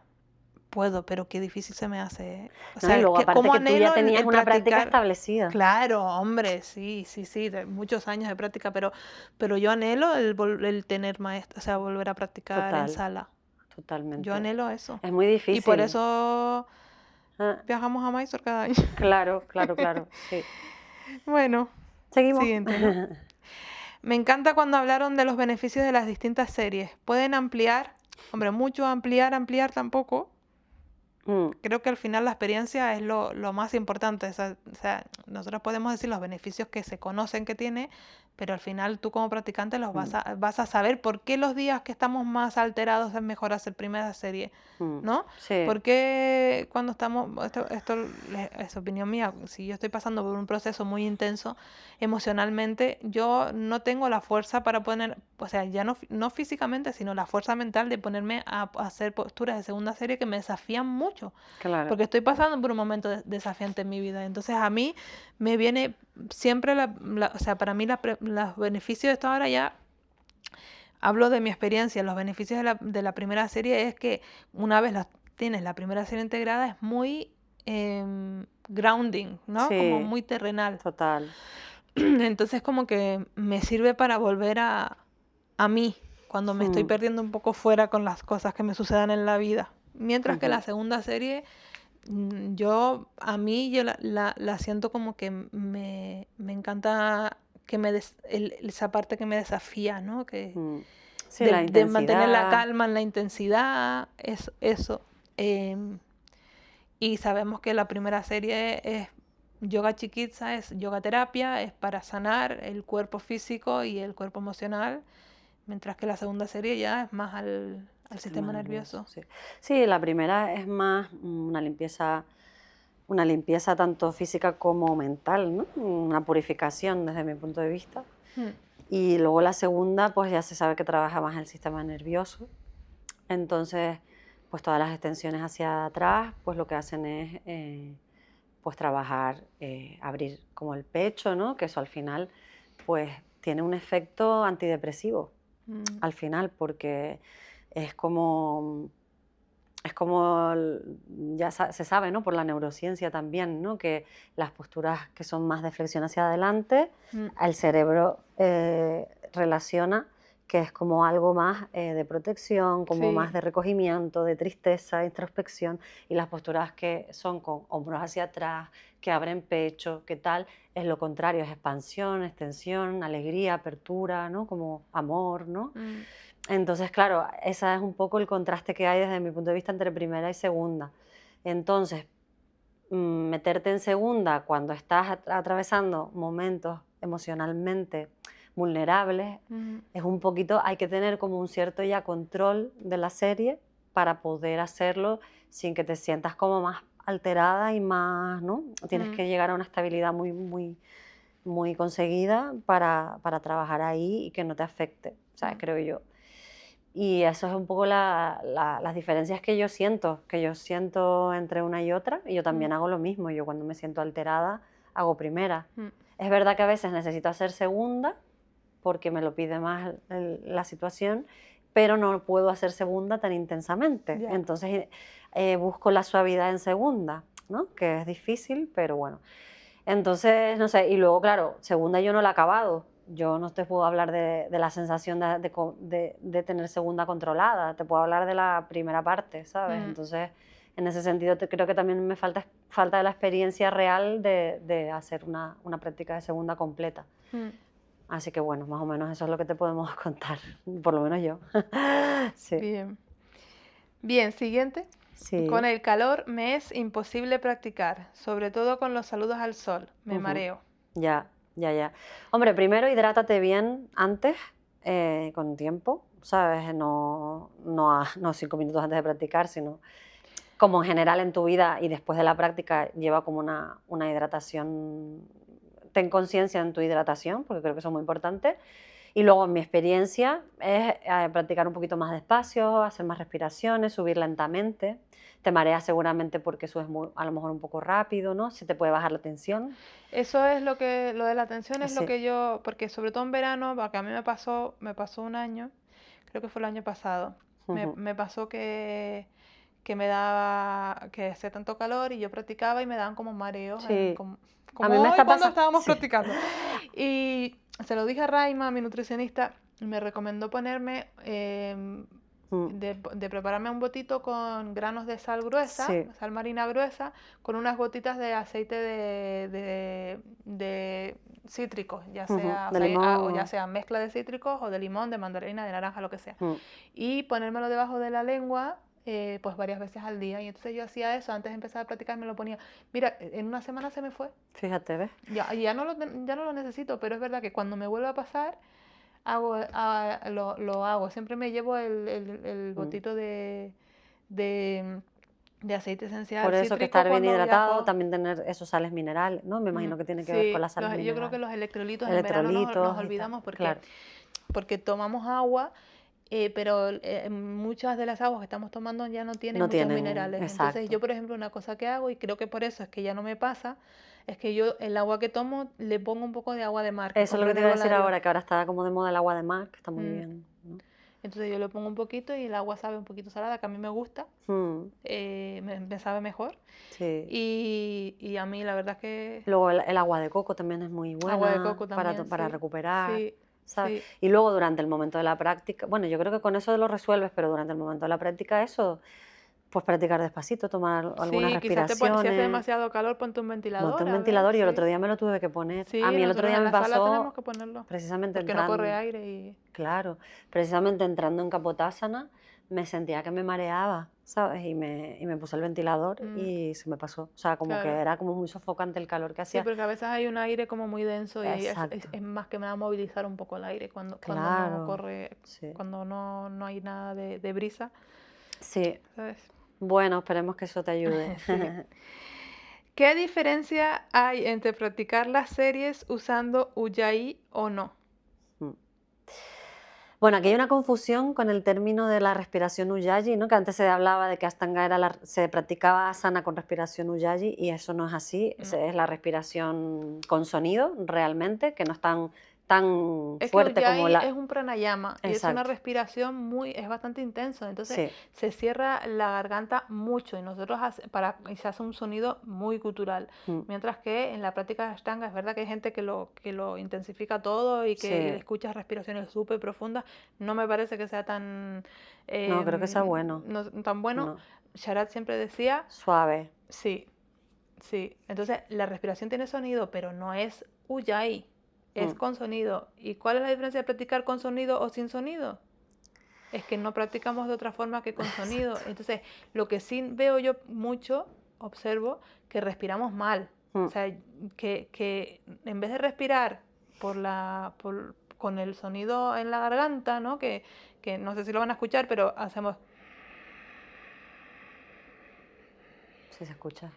Puedo, pero qué difícil se me hace. O No, sea, y luego aparte ¿cómo que tú ya anhelo tenías el una práctica practicar? establecida. Claro, hombre, sí, de muchos años de práctica, pero yo anhelo el tener maestra, o sea, volver a practicar en sala. Totalmente. Yo anhelo eso. Es muy difícil. Y por eso viajamos a Mysore cada año. Claro, sí. Bueno, Seguimos. siguiente, ¿no? Me encanta cuando hablaron de los beneficios de las distintas series. ¿Pueden ampliar? Hombre, mucho ampliar tampoco. Creo que al final la experiencia es lo más importante. O sea, nosotros podemos decir los beneficios que se conocen que tiene, pero al final tú como practicante los vas a saber por qué los días que estamos más alterados es mejor hacer primera serie, ¿no? Sí. Porque cuando estamos, esto es opinión mía, si yo estoy pasando por un proceso muy intenso emocionalmente, yo no tengo la fuerza para poner, o sea, ya no físicamente, sino la fuerza mental de ponerme a hacer posturas de segunda serie que me desafían mucho. Claro. Porque estoy pasando por un momento desafiante en mi vida. Entonces a mí me viene siempre, o sea, para mí los beneficios de esto ahora ya, hablo de mi experiencia, los beneficios de la primera serie es que una vez tienes la primera serie integrada es muy grounding, ¿no? Sí, como muy terrenal. Total. Entonces como que me sirve para volver a mí, cuando me estoy perdiendo un poco fuera con las cosas que me sucedan en la vida. Mientras que la segunda serie, yo la siento como que me encanta que esa parte que me desafía, ¿no? Que, Sí, de mantener la intensidad. calma en la intensidad, eso. Y sabemos que la primera serie es yoga chikitsa, es yoga terapia, es para sanar el cuerpo físico y el cuerpo emocional, mientras que la segunda serie ya es más al sistema nervioso. Sí, la primera es más una limpieza tanto física como mental, ¿no? Una purificación desde mi punto de vista. Y luego la segunda, pues ya se sabe que trabaja más el sistema nervioso. Entonces, pues todas las extensiones hacia atrás, pues lo que hacen es pues trabajar, abrir como el pecho, ¿no? Que eso al final, pues tiene un efecto antidepresivo, al final, porque es como ya se sabe, ¿no? Por la neurociencia también, ¿no? Que las posturas que son más de flexión hacia adelante, el cerebro relaciona que es como algo más de protección, como más Sí. de recogimiento, de tristeza, introspección, y las posturas que son con hombros hacia atrás, que abren pecho, que tal, es lo contrario, es expansión, extensión, alegría, apertura, ¿no? Como amor, ¿no? Mm, Entonces, claro, ese es un poco el contraste que hay desde mi punto de vista entre primera y segunda. Entonces, meterte en segunda cuando estás atravesando momentos emocionalmente vulnerables, mm, es un poquito, hay que tener como un cierto ya control de la serie para poder hacerlo sin que te sientas como más alterada y más, ¿no? Tienes mm, que llegar a una estabilidad muy, muy, muy conseguida para trabajar ahí y que no te afecte, ¿sabes? mm, Creo yo. Y eso es un poco las diferencias que yo siento entre una y otra, y yo mm, también hago lo mismo. Yo cuando me siento alterada hago primera. mm. Es verdad que a veces necesito hacer segunda porque me lo pide más la situación, pero no puedo hacer segunda tan intensamente. Ya. Entonces busco la suavidad en segunda, ¿no? Que es difícil, pero bueno. Entonces, no sé, y luego, claro, segunda yo no la he acabado. Yo no te puedo hablar de la sensación de tener segunda controlada, te puedo hablar de la primera parte, ¿sabes? Mm, Entonces, en ese sentido, creo que también me falta de la experiencia real de hacer una práctica de segunda completa. mm. Así que bueno, más o menos eso es lo que te podemos contar, por lo menos yo. Sí, Bien. Bien, siguiente. Con sí. el calor me es imposible practicar, sobre todo con los saludos al sol. Me Ujú. mareo. Ya, ya, ya. Hombre, primero hidrátate bien antes, con tiempo, ¿sabes? No 5 minutos antes de practicar, sino como en general en tu vida y después de la práctica lleva como una hidratación. Ten conciencia en tu hidratación, porque creo que eso es muy importante. Y luego, en mi experiencia, es practicar un poquito más despacio, hacer más respiraciones, subir lentamente. Te mareas seguramente porque subes a lo mejor un poco rápido, ¿no? Se te puede bajar la tensión. Eso es lo de la atención es lo Sí. que yo, porque sobre todo en verano, porque a mí me pasó un año, creo que fue el año pasado, Ujú. me pasó que me daba, que hacía tanto calor y yo practicaba y me daban como mareos, Sí. como, A mí como me hoy está cuando pasando. estábamos Sí. practicando. Y se lo dije a Raima, mi nutricionista, y me recomendó ponerme, Mm. de prepararme un botito con granos de sal gruesa, Sí. sal marina gruesa, con unas gotitas de aceite de cítricos, ya Ujú. sea, o De sea, limón. o ya sea mezcla de cítricos o de limón, de mandarina, de naranja, lo que sea. Mm. Y ponérmelo debajo de la lengua, pues varias veces al día. Y entonces yo hacía eso, antes de empezar a practicar me lo ponía. Mira, en una semana se me fue. Fíjate, ¿ves? Ya no lo necesito, pero es verdad que cuando me vuelve a pasar, lo hago. Siempre me llevo el Mm. botito de, de aceite Por esencial eso que cítrico estar bien cuando hidratado, viajo. también tener esos sales minerales, ¿no? Me imagino que tiene que ver con Sí, las sales yo creo que minerales. los electrolitos en verano nos Electrolitos y tal. olvidamos Claro. porque tomamos agua, pero muchas de las aguas que estamos tomando ya no tienen No muchos tienen. minerales. Entonces Exacto. yo, por ejemplo, una cosa que hago, y creo que por eso es que ya no me pasa, es que yo el agua que tomo le pongo un poco de agua de mar que Eso es lo compré que en te el iba a decir Bolario. ahora, que ahora está como de moda el agua de mar, que está muy Mm, bien, ¿no? Entonces yo le pongo un poquito y el agua sabe un poquito salada, que a mí me gusta, Mm. me sabe mejor. Sí. Y a mí la verdad es que Luego el agua de coco también es muy agua de buena coco también, para sí, recuperar, sí, ¿sabes? sí. Y luego durante el momento de la práctica, bueno, yo creo que con eso lo resuelves, pero durante el momento de la práctica eso, pues practicar despacito, tomar algunas Sí, quizás si hace respiraciones, demasiado calor, ponte un monté ventilador, un a ver, ventilador y el sí. otro día me lo tuve que poner. A Sí, mí el otro nosotros día en me la sala tenemos pasó que ponerlo, precisamente porque no corre entrando, aire y... claro, precisamente entrando en Kapotasana, me sentía que me mareaba, ¿sabes? Y me puse el ventilador Mm, y se me pasó. O sea, como que claro. era como muy sofocante el calor que Sí, hacía. porque a veces hay un aire como muy denso y Exacto, es más que nada movilizar un poco el aire cuando no claro, corre, sí. cuando no hay nada de brisa, Sí, ¿sabes? bueno, esperemos que eso te ayude. Sí. ¿Qué diferencia hay entre practicar las series usando Ujjayi o no? Mm. Bueno, aquí hay una confusión con el término de la respiración Ujjayi, ¿no? Que antes se hablaba de que Ashtanga se practicaba asana con respiración Ujjayi y eso no es así, No. es la respiración con sonido realmente, que no están tan Es que fuerte como Ujjayi la... es un pranayama y es una Exacto. respiración es bastante intenso, entonces Sí. se cierra la garganta mucho y y se hace un sonido muy gutural. Mm. Mientras que en la práctica de Ashtanga es verdad que hay gente que lo intensifica todo y que Sí. escuchas respiraciones súper profundas. No me parece que sea tan, No, creo que sea bueno. tan bueno. No. Sharad siempre decía, Suave. sí, sí. Entonces la respiración tiene sonido, pero no es Ujjayi. Es Mm. con sonido. ¿Y cuál es la diferencia de practicar con sonido o sin sonido? Es que no practicamos de otra forma que con sonido. Entonces, lo que sí veo yo mucho, observo, que respiramos mal. Mm. O sea, que en vez de respirar con el sonido en la garganta, ¿no? Que no sé si lo van a escuchar, pero hacemos... Sí se escucha.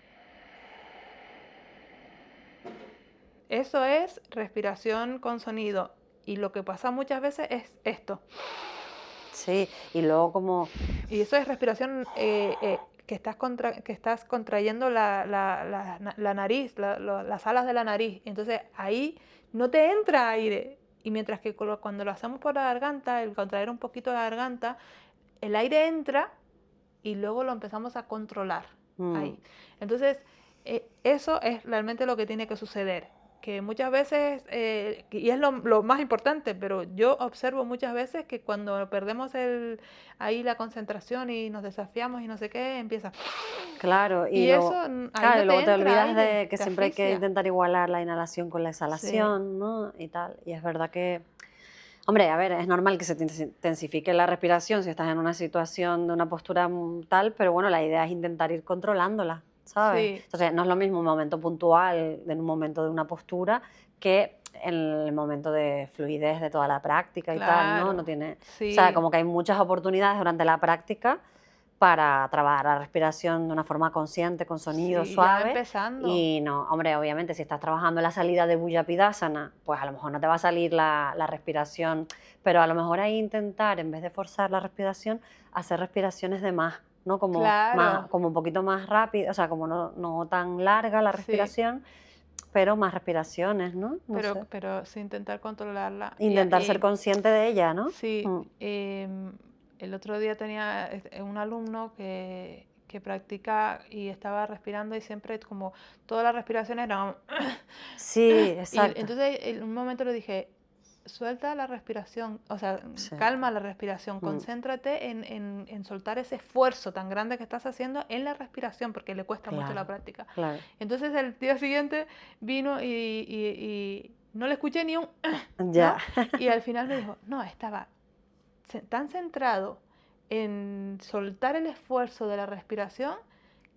Eso es respiración con sonido. Y lo que pasa muchas veces es esto. Sí, y luego como... Y eso es respiración que estás contrayendo la nariz, las alas de la nariz. Entonces ahí no te entra aire. Y mientras que cuando lo hacemos por la garganta, el contraer un poquito la garganta, el aire entra y luego lo empezamos a controlar ahí. Entonces eso es realmente lo que tiene que suceder. Que muchas veces, y es lo más importante, pero yo observo muchas veces que cuando perdemos ahí la concentración y nos desafiamos y no sé qué, empieza... Claro, Y eso, ahí claro, no y luego te te entra olvidas aire, de que te siempre hay que asfixia. intentar igualar la inhalación con la Sí, exhalación, ¿no? Y tal. Y es verdad que... Hombre, a ver, es normal que se te intensifique la respiración si estás en una situación de una postura tal, pero bueno, la idea es intentar ir controlándola, ¿sabes? sí, Entonces, no es lo mismo un momento puntual en un momento de una postura que en el momento de fluidez de toda la práctica y tal, ¿no? No claro, tiene... O sea, sí, como que hay muchas oportunidades durante la práctica para trabajar la respiración de una forma consciente, con sonido sí, ya suave. empezando. Y no, hombre, obviamente si estás trabajando la salida de Bullapidasana, pues a lo mejor no te va a salir la respiración, pero a lo mejor ahí intentar, en vez de forzar la respiración, hacer respiraciones de más, ¿no? Claro, Como un poquito más rápido, o sea, como no tan larga la sí, respiración, pero más respiraciones, ¿no? No sé. pero sin intentar controlarla. Intentar ser consciente de ella, ¿no? Sí, el otro día tenía un alumno que practica y estaba respirando y siempre como todas las respiraciones eran... Sí, Y exacto. entonces en un momento le dije, suelta la respiración, o sea, Sí. calma la respiración, concéntrate en soltar ese esfuerzo tan grande que estás haciendo en la respiración, porque le cuesta mucho la Claro, práctica. claro. Entonces el día siguiente vino y no le escuché ni un... Ya. ¿no? Y al final me dijo, no, estaba tan centrado en soltar el esfuerzo de la respiración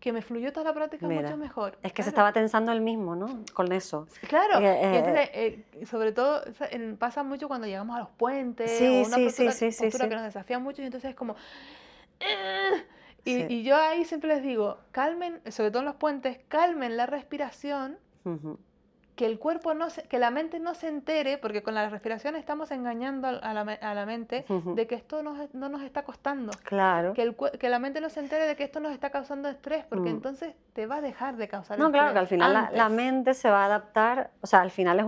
que me fluyó toda la práctica mucho Mira, mejor. es que se Claro, estaba tensando él mismo, ¿no? Con eso. claro. Y Eh, entonces, sobre todo, pasa mucho cuando llegamos a los puentes o sí, una sí, sí, postura, sí, sí, postura que sí. nos desafía mucho y entonces es como... "Ah". Sí. Y yo ahí siempre les digo, calmen, sobre todo en los puentes, calmen la respiración, Ujú. que el cuerpo que la mente no se entere, porque con la respiración estamos engañando a la mente Ujú. de que esto no nos está costando. Claro. Que la mente no se entere de que esto nos está causando estrés, porque Mm. entonces te va a dejar de causar No, claro, que al estrés final la antes. mente se va a adaptar, o sea, al final es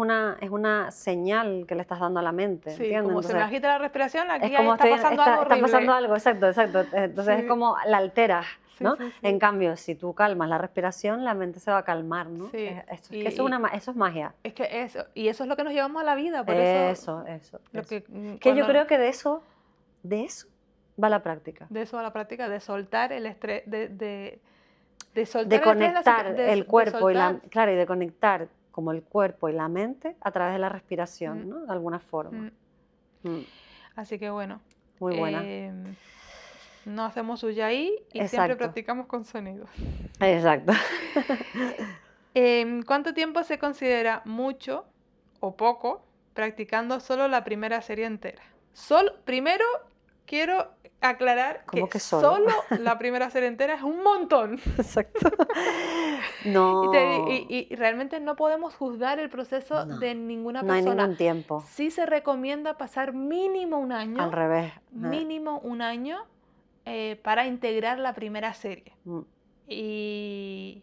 una señal que le estás dando a la mente, Sí, ¿entiendes? como se me Entonces, agita la respiración, es aquí como está pasando algo está pasando horrible. algo, exacto, exacto. Entonces es Sí, como la alteras, sí, ¿no? sí, En sí. cambio, si tú calmas la respiración, la mente se va a calmar, ¿no? Sí, Es que eso es magia. es que eso es lo que nos llevamos a la vida, por eso Eso. lo que Que yo cuando creo que de eso va la práctica. de eso a la práctica, de soltar el estrés, de De soltar el estrés, conectar el de cuerpo soltar. claro, y de conectar como el cuerpo y la mente a través de la Mm, respiración, ¿no? De alguna forma. mm. Mm, Así que bueno, muy buena. no hacemos Ujjayi y siempre Exacto, practicamos con sonidos. exacto. ¿Cuánto tiempo se considera mucho o poco practicando solo la primera serie entera? Primero quiero aclarar ¿Cómo que que solo? solo la primera serie entera es un montón. Exacto. No, Y realmente no podemos juzgar el proceso no, de ninguna no hay persona. ningún tiempo. Sí se recomienda pasar Al revés. mínimo un año para integrar la primera serie. Mm, Y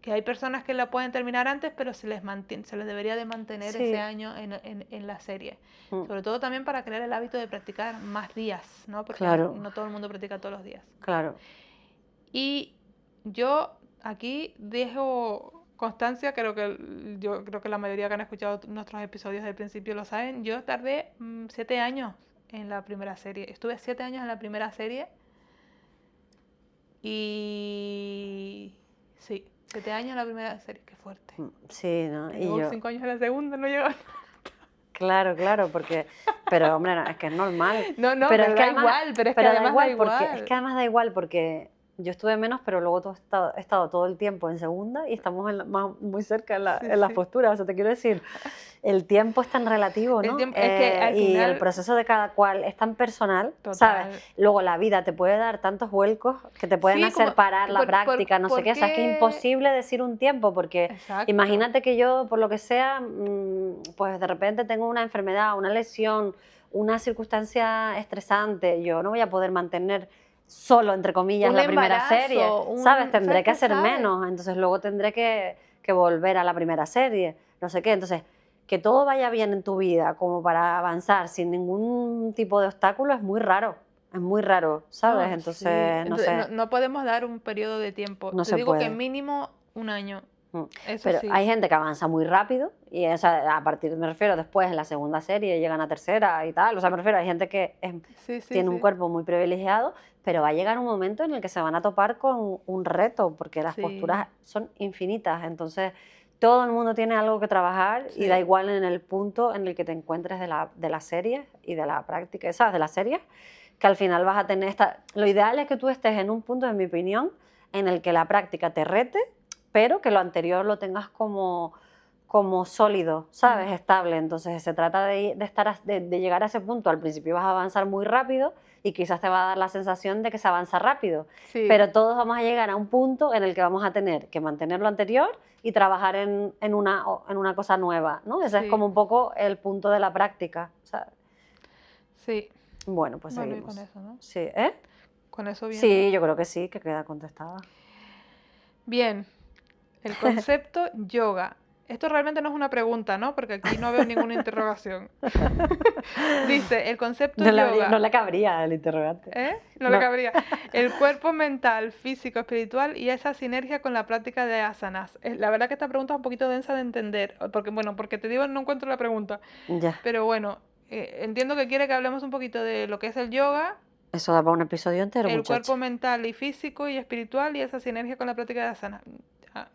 que hay personas que la pueden terminar antes, pero se les debería de mantener Sí. ese año en la serie. Sobre todo también para crear el hábito de practicar más días, ¿no? Porque Claro. no todo el mundo practica todos los días. Claro. Y yo aquí dejo constancia, yo creo que la mayoría que han escuchado nuestros episodios del principio lo saben. Yo tardé 7 años en la primera serie. Estuve 7 años en la primera serie. Y sí, 7 años en la primera serie, qué fuerte. Sí, ¿no? Que Y luego yo, 5 años en la segunda, no llegaba. claro, porque, pero hombre, no, es que es normal. No, pero pero es que da además, igual, pero es que pero da además igual da porque, igual. es que además da igual porque yo estuve menos, pero luego he estado todo el tiempo en segunda y estamos muy cerca en Sí, las sí. posturas. O sea, te quiero decir, el tiempo es tan relativo, El ¿no? tiempo- es que al y final- el proceso de cada cual es tan personal, Total. ¿sabes? Luego la vida te puede dar tantos vuelcos que te pueden Sí, hacer como- parar la por- práctica, no sé qué. O sea, es que es porque- imposible decir un tiempo porque Exacto. imagínate que yo, por lo que sea, pues de repente tengo una enfermedad, una lesión, una circunstancia estresante, yo no voy a poder mantener solo, entre comillas, Un la primera embarazo, serie, un- ¿sabes? Tendré ¿sabes que qué hacer sabes? menos, entonces luego tendré que volver a la primera serie, no sé qué. Entonces, que todo vaya bien en tu vida como para avanzar sin ningún tipo de obstáculo es muy raro, ¿sabes? No, Entonces, sí. no Entonces, sé, no podemos dar un periodo de tiempo. no Te se digo que puede. mínimo un año. Eso Pero sí. hay gente que avanza muy rápido y o sea, a partir, me refiero, después en la segunda serie llegan a tercera y tal, o sea, me refiero, hay gente que Sí, tiene un sí. cuerpo muy privilegiado, pero va a llegar un momento en el que se van a topar con un reto porque las Sí. posturas son infinitas, entonces todo el mundo tiene algo que trabajar y Sí. da igual en el punto en el que te encuentres de la serie y de la práctica, ¿sabes? De la serie, que al final vas a tener lo ideal es que tú estés en un punto, en mi opinión, en el que la práctica te rete, pero que lo anterior lo tengas como sólido, ¿sabes? Estable. Entonces se trata de llegar a ese punto. Al principio vas a avanzar muy rápido y quizás te va a dar la sensación de que se avanza rápido, Sí. pero todos vamos a llegar a un punto en el que vamos a tener que mantener lo anterior y trabajar en una cosa nueva, ¿no? Ese Sí. es como un poco el punto de la práctica, ¿sabes? Sí. Bueno, pues Bueno, y seguimos. con eso, ¿no? Sí, ¿eh? Con eso bien. Sí, yo creo que sí, que queda contestada. Bien, el concepto yoga. Esto realmente no es una pregunta, ¿no? Porque aquí no veo ninguna interrogación. Dice, el concepto yoga. No le cabría el interrogante. ¿Eh? No le cabría. El cuerpo mental, físico, espiritual y esa sinergia con la práctica de asanas. La verdad que esta pregunta es un poquito densa de entender, porque te digo, no encuentro la pregunta. Ya. Pero bueno, entiendo que quiere que hablemos un poquito de lo que es el yoga, Eso da para un episodio entero, el muchacha. cuerpo mental y físico y espiritual y esa sinergia con la práctica de asanas. Ah,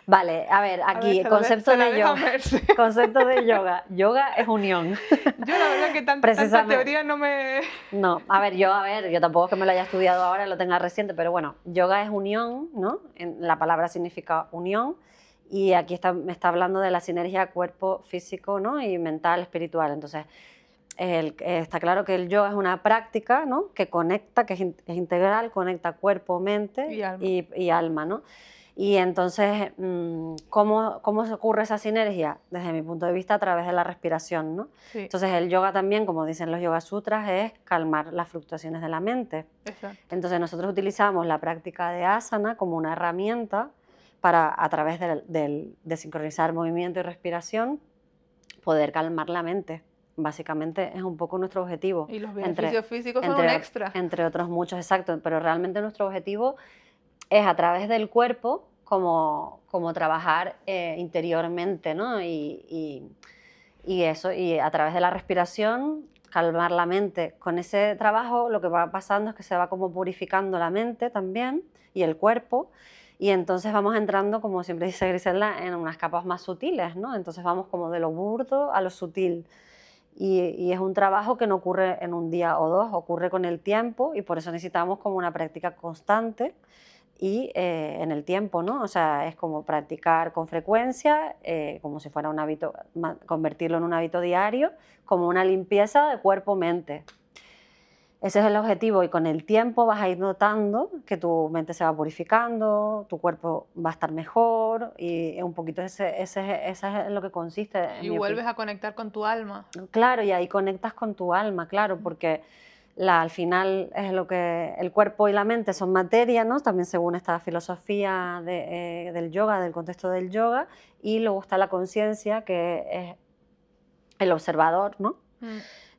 Vale, a ver, aquí, se la concepto de deja yoga. verse. Concepto de yoga. Yoga es unión. Yo la verdad que tanta Precisamente. teoría no me... No, a ver, yo tampoco es que me lo haya estudiado ahora, lo tenga reciente, pero bueno, yoga es unión, ¿no? La palabra significa unión y aquí me está hablando de la sinergia cuerpo, físico, ¿no? Y mental, espiritual. Entonces, está claro que el yoga es una práctica, ¿no? Que conecta, que es integral, conecta cuerpo, mente y alma, ¿no? Y entonces, ¿cómo se ocurre esa sinergia? Desde mi punto de vista, a través de la respiración, ¿no? Sí. Entonces, el yoga también, como dicen los Yoga Sutras, es calmar las fluctuaciones de la mente. Exacto. Entonces, nosotros utilizamos la práctica de asana como una herramienta para, a través de sincronizar movimiento y respiración, poder calmar la mente. Básicamente es un poco nuestro objetivo. Y los beneficios físicos son un extra. Entre otros muchos, exacto. Pero realmente nuestro objetivo es a través del cuerpo como trabajar interiormente, ¿no? Y eso, y a través de la respiración, calmar la mente. Con ese trabajo lo que va pasando es que se va como purificando la mente también y el cuerpo, y entonces vamos entrando, como siempre dice Griselda, en unas capas más sutiles, ¿no? Entonces vamos como de lo burdo a lo sutil. Y es un trabajo que no ocurre en un día o dos, ocurre con el tiempo y por eso necesitamos como una práctica constante y en el tiempo, ¿no? O sea, es como practicar con frecuencia, como si fuera un hábito, convertirlo en un hábito diario, como una limpieza de cuerpo-mente. Ese es el objetivo y con el tiempo vas a ir notando que tu mente se va purificando, tu cuerpo va a estar mejor y un poquito ese es lo que consiste. Y vuelves a conectar con tu alma. Claro, y ahí conectas con tu alma, claro, porque al final es lo que el cuerpo y la mente son materia, ¿no? También según esta filosofía del yoga, del contexto del yoga, y luego está la conciencia, que es el observador, ¿no?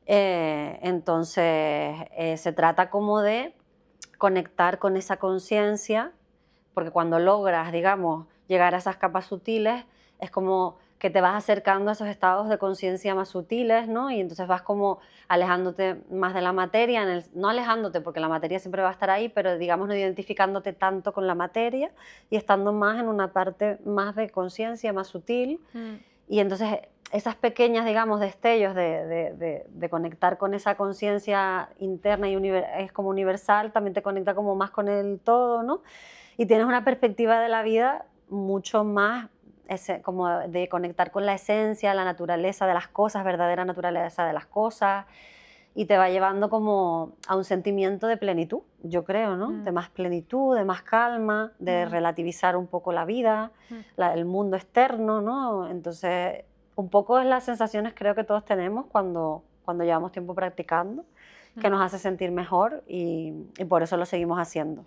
Entonces se trata como de conectar con esa conciencia, porque cuando logras, digamos, llegar a esas capas sutiles, es como que te vas acercando a esos estados de conciencia más sutiles, ¿no? Y entonces vas como alejándote más de la materia, no alejándote porque la materia siempre va a estar ahí, pero digamos no identificándote tanto con la materia y estando más en una parte más de conciencia, más sutil. Y entonces esas pequeñas, digamos, destellos de conectar con esa conciencia interna y es como universal, también te conecta como más con el todo, ¿no? Y tienes una perspectiva de la vida mucho más como de conectar con la esencia, la naturaleza de las cosas, verdadera naturaleza de las cosas, y te va llevando como a un sentimiento de plenitud, yo creo, ¿no? De más plenitud, de más calma, de relativizar un poco la vida, el mundo externo, ¿no? Entonces, un poco es las sensaciones creo que todos tenemos cuando llevamos tiempo practicando, que nos hace sentir mejor y por eso lo seguimos haciendo.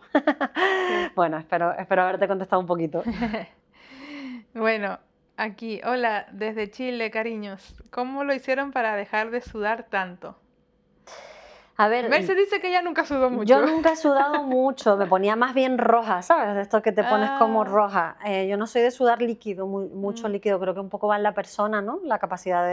Bueno, espero haberte contestado un poquito. Bueno, aquí, hola, desde Chile, cariños. ¿Cómo lo hicieron para dejar de sudar tanto? A ver, Merce dice que ella nunca sudó mucho. Yo nunca he sudado mucho, me ponía más bien roja, ¿sabes? De esto que te pones como roja. Yo no soy de sudar líquido, mucho líquido, creo que un poco va en la persona, ¿no? La capacidad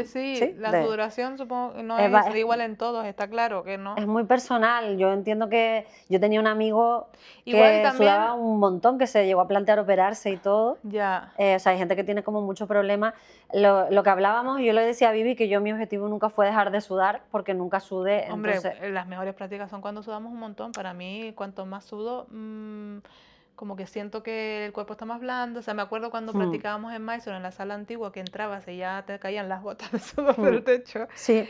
¿sí? La sudoración supongo que no es igual en todos, está claro que no. Es muy personal, yo entiendo que yo tenía un amigo igual que sudaba un montón, que se llegó a plantear operarse y todo. Ya. O sea, hay gente que tiene como muchos problemas. Lo que hablábamos, yo le decía a Vivi que mi objetivo nunca fue dejar de sudar, porque nunca sudé. Hombre, entonces... las mejores prácticas son cuando sudamos un montón. Para mí, cuanto más sudo, como que siento que el cuerpo está más blando. O sea, me acuerdo cuando practicábamos en Mysore, en la sala antigua, que entrabas y ya te caían las gotas de sudor del techo. Sí.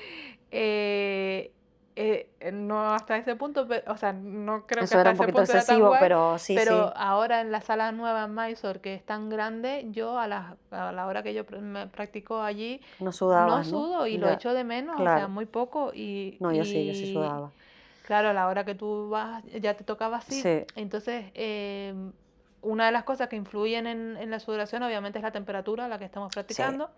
No hasta ese punto, o sea, no creo eso que hasta era un ese poquito punto excesivo, era tan guay, pero sí, pero sí. ahora en la sala nueva en Mysore, que es tan grande, yo a la hora que yo me practico allí, no sudabas, no sudo y ya, lo echo de menos, claro. O sea, muy poco. No, yo sí sudaba. Claro, a la hora que tú vas, ya te tocaba así. Sí. Entonces, una de las cosas que influyen en la sudoración, obviamente, es la temperatura a la que estamos practicando. Sí.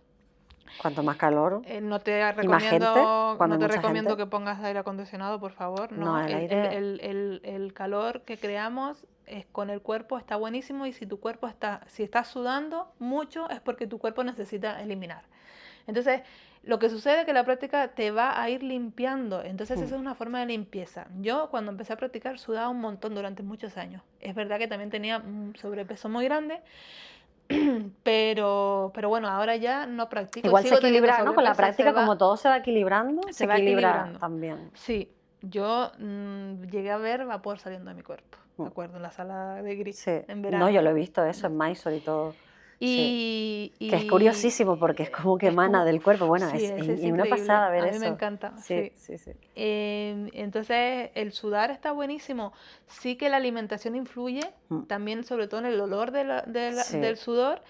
Cuanto más calor. No te recomiendo que pongas aire acondicionado, por favor. No, el aire... el calor que creamos con el cuerpo está buenísimo, y si tu cuerpo si estás sudando mucho es porque tu cuerpo necesita eliminar. Entonces, lo que sucede es que la práctica te va a ir limpiando. Entonces, esa es una forma de limpieza. Yo, cuando empecé a practicar, sudaba un montón durante muchos años. Es verdad que también tenía un sobrepeso muy grande, pero bueno, ahora ya no practico. Igual se equilibra, ¿no? Con la práctica, como todo se va equilibrando, se va equilibra equilibrando también. Sí, yo llegué a ver vapor saliendo de mi cuerpo, me acuerdo, en la sala de gris, en verano. No, yo lo he visto eso en Mysore y todo. Que es curiosísimo porque es como que emana del cuerpo. Bueno, es una pasada ver eso. A mí me encanta. Sí. Entonces, el sudar está buenísimo. Sí que la alimentación influye, también sobre todo en el olor del sudor.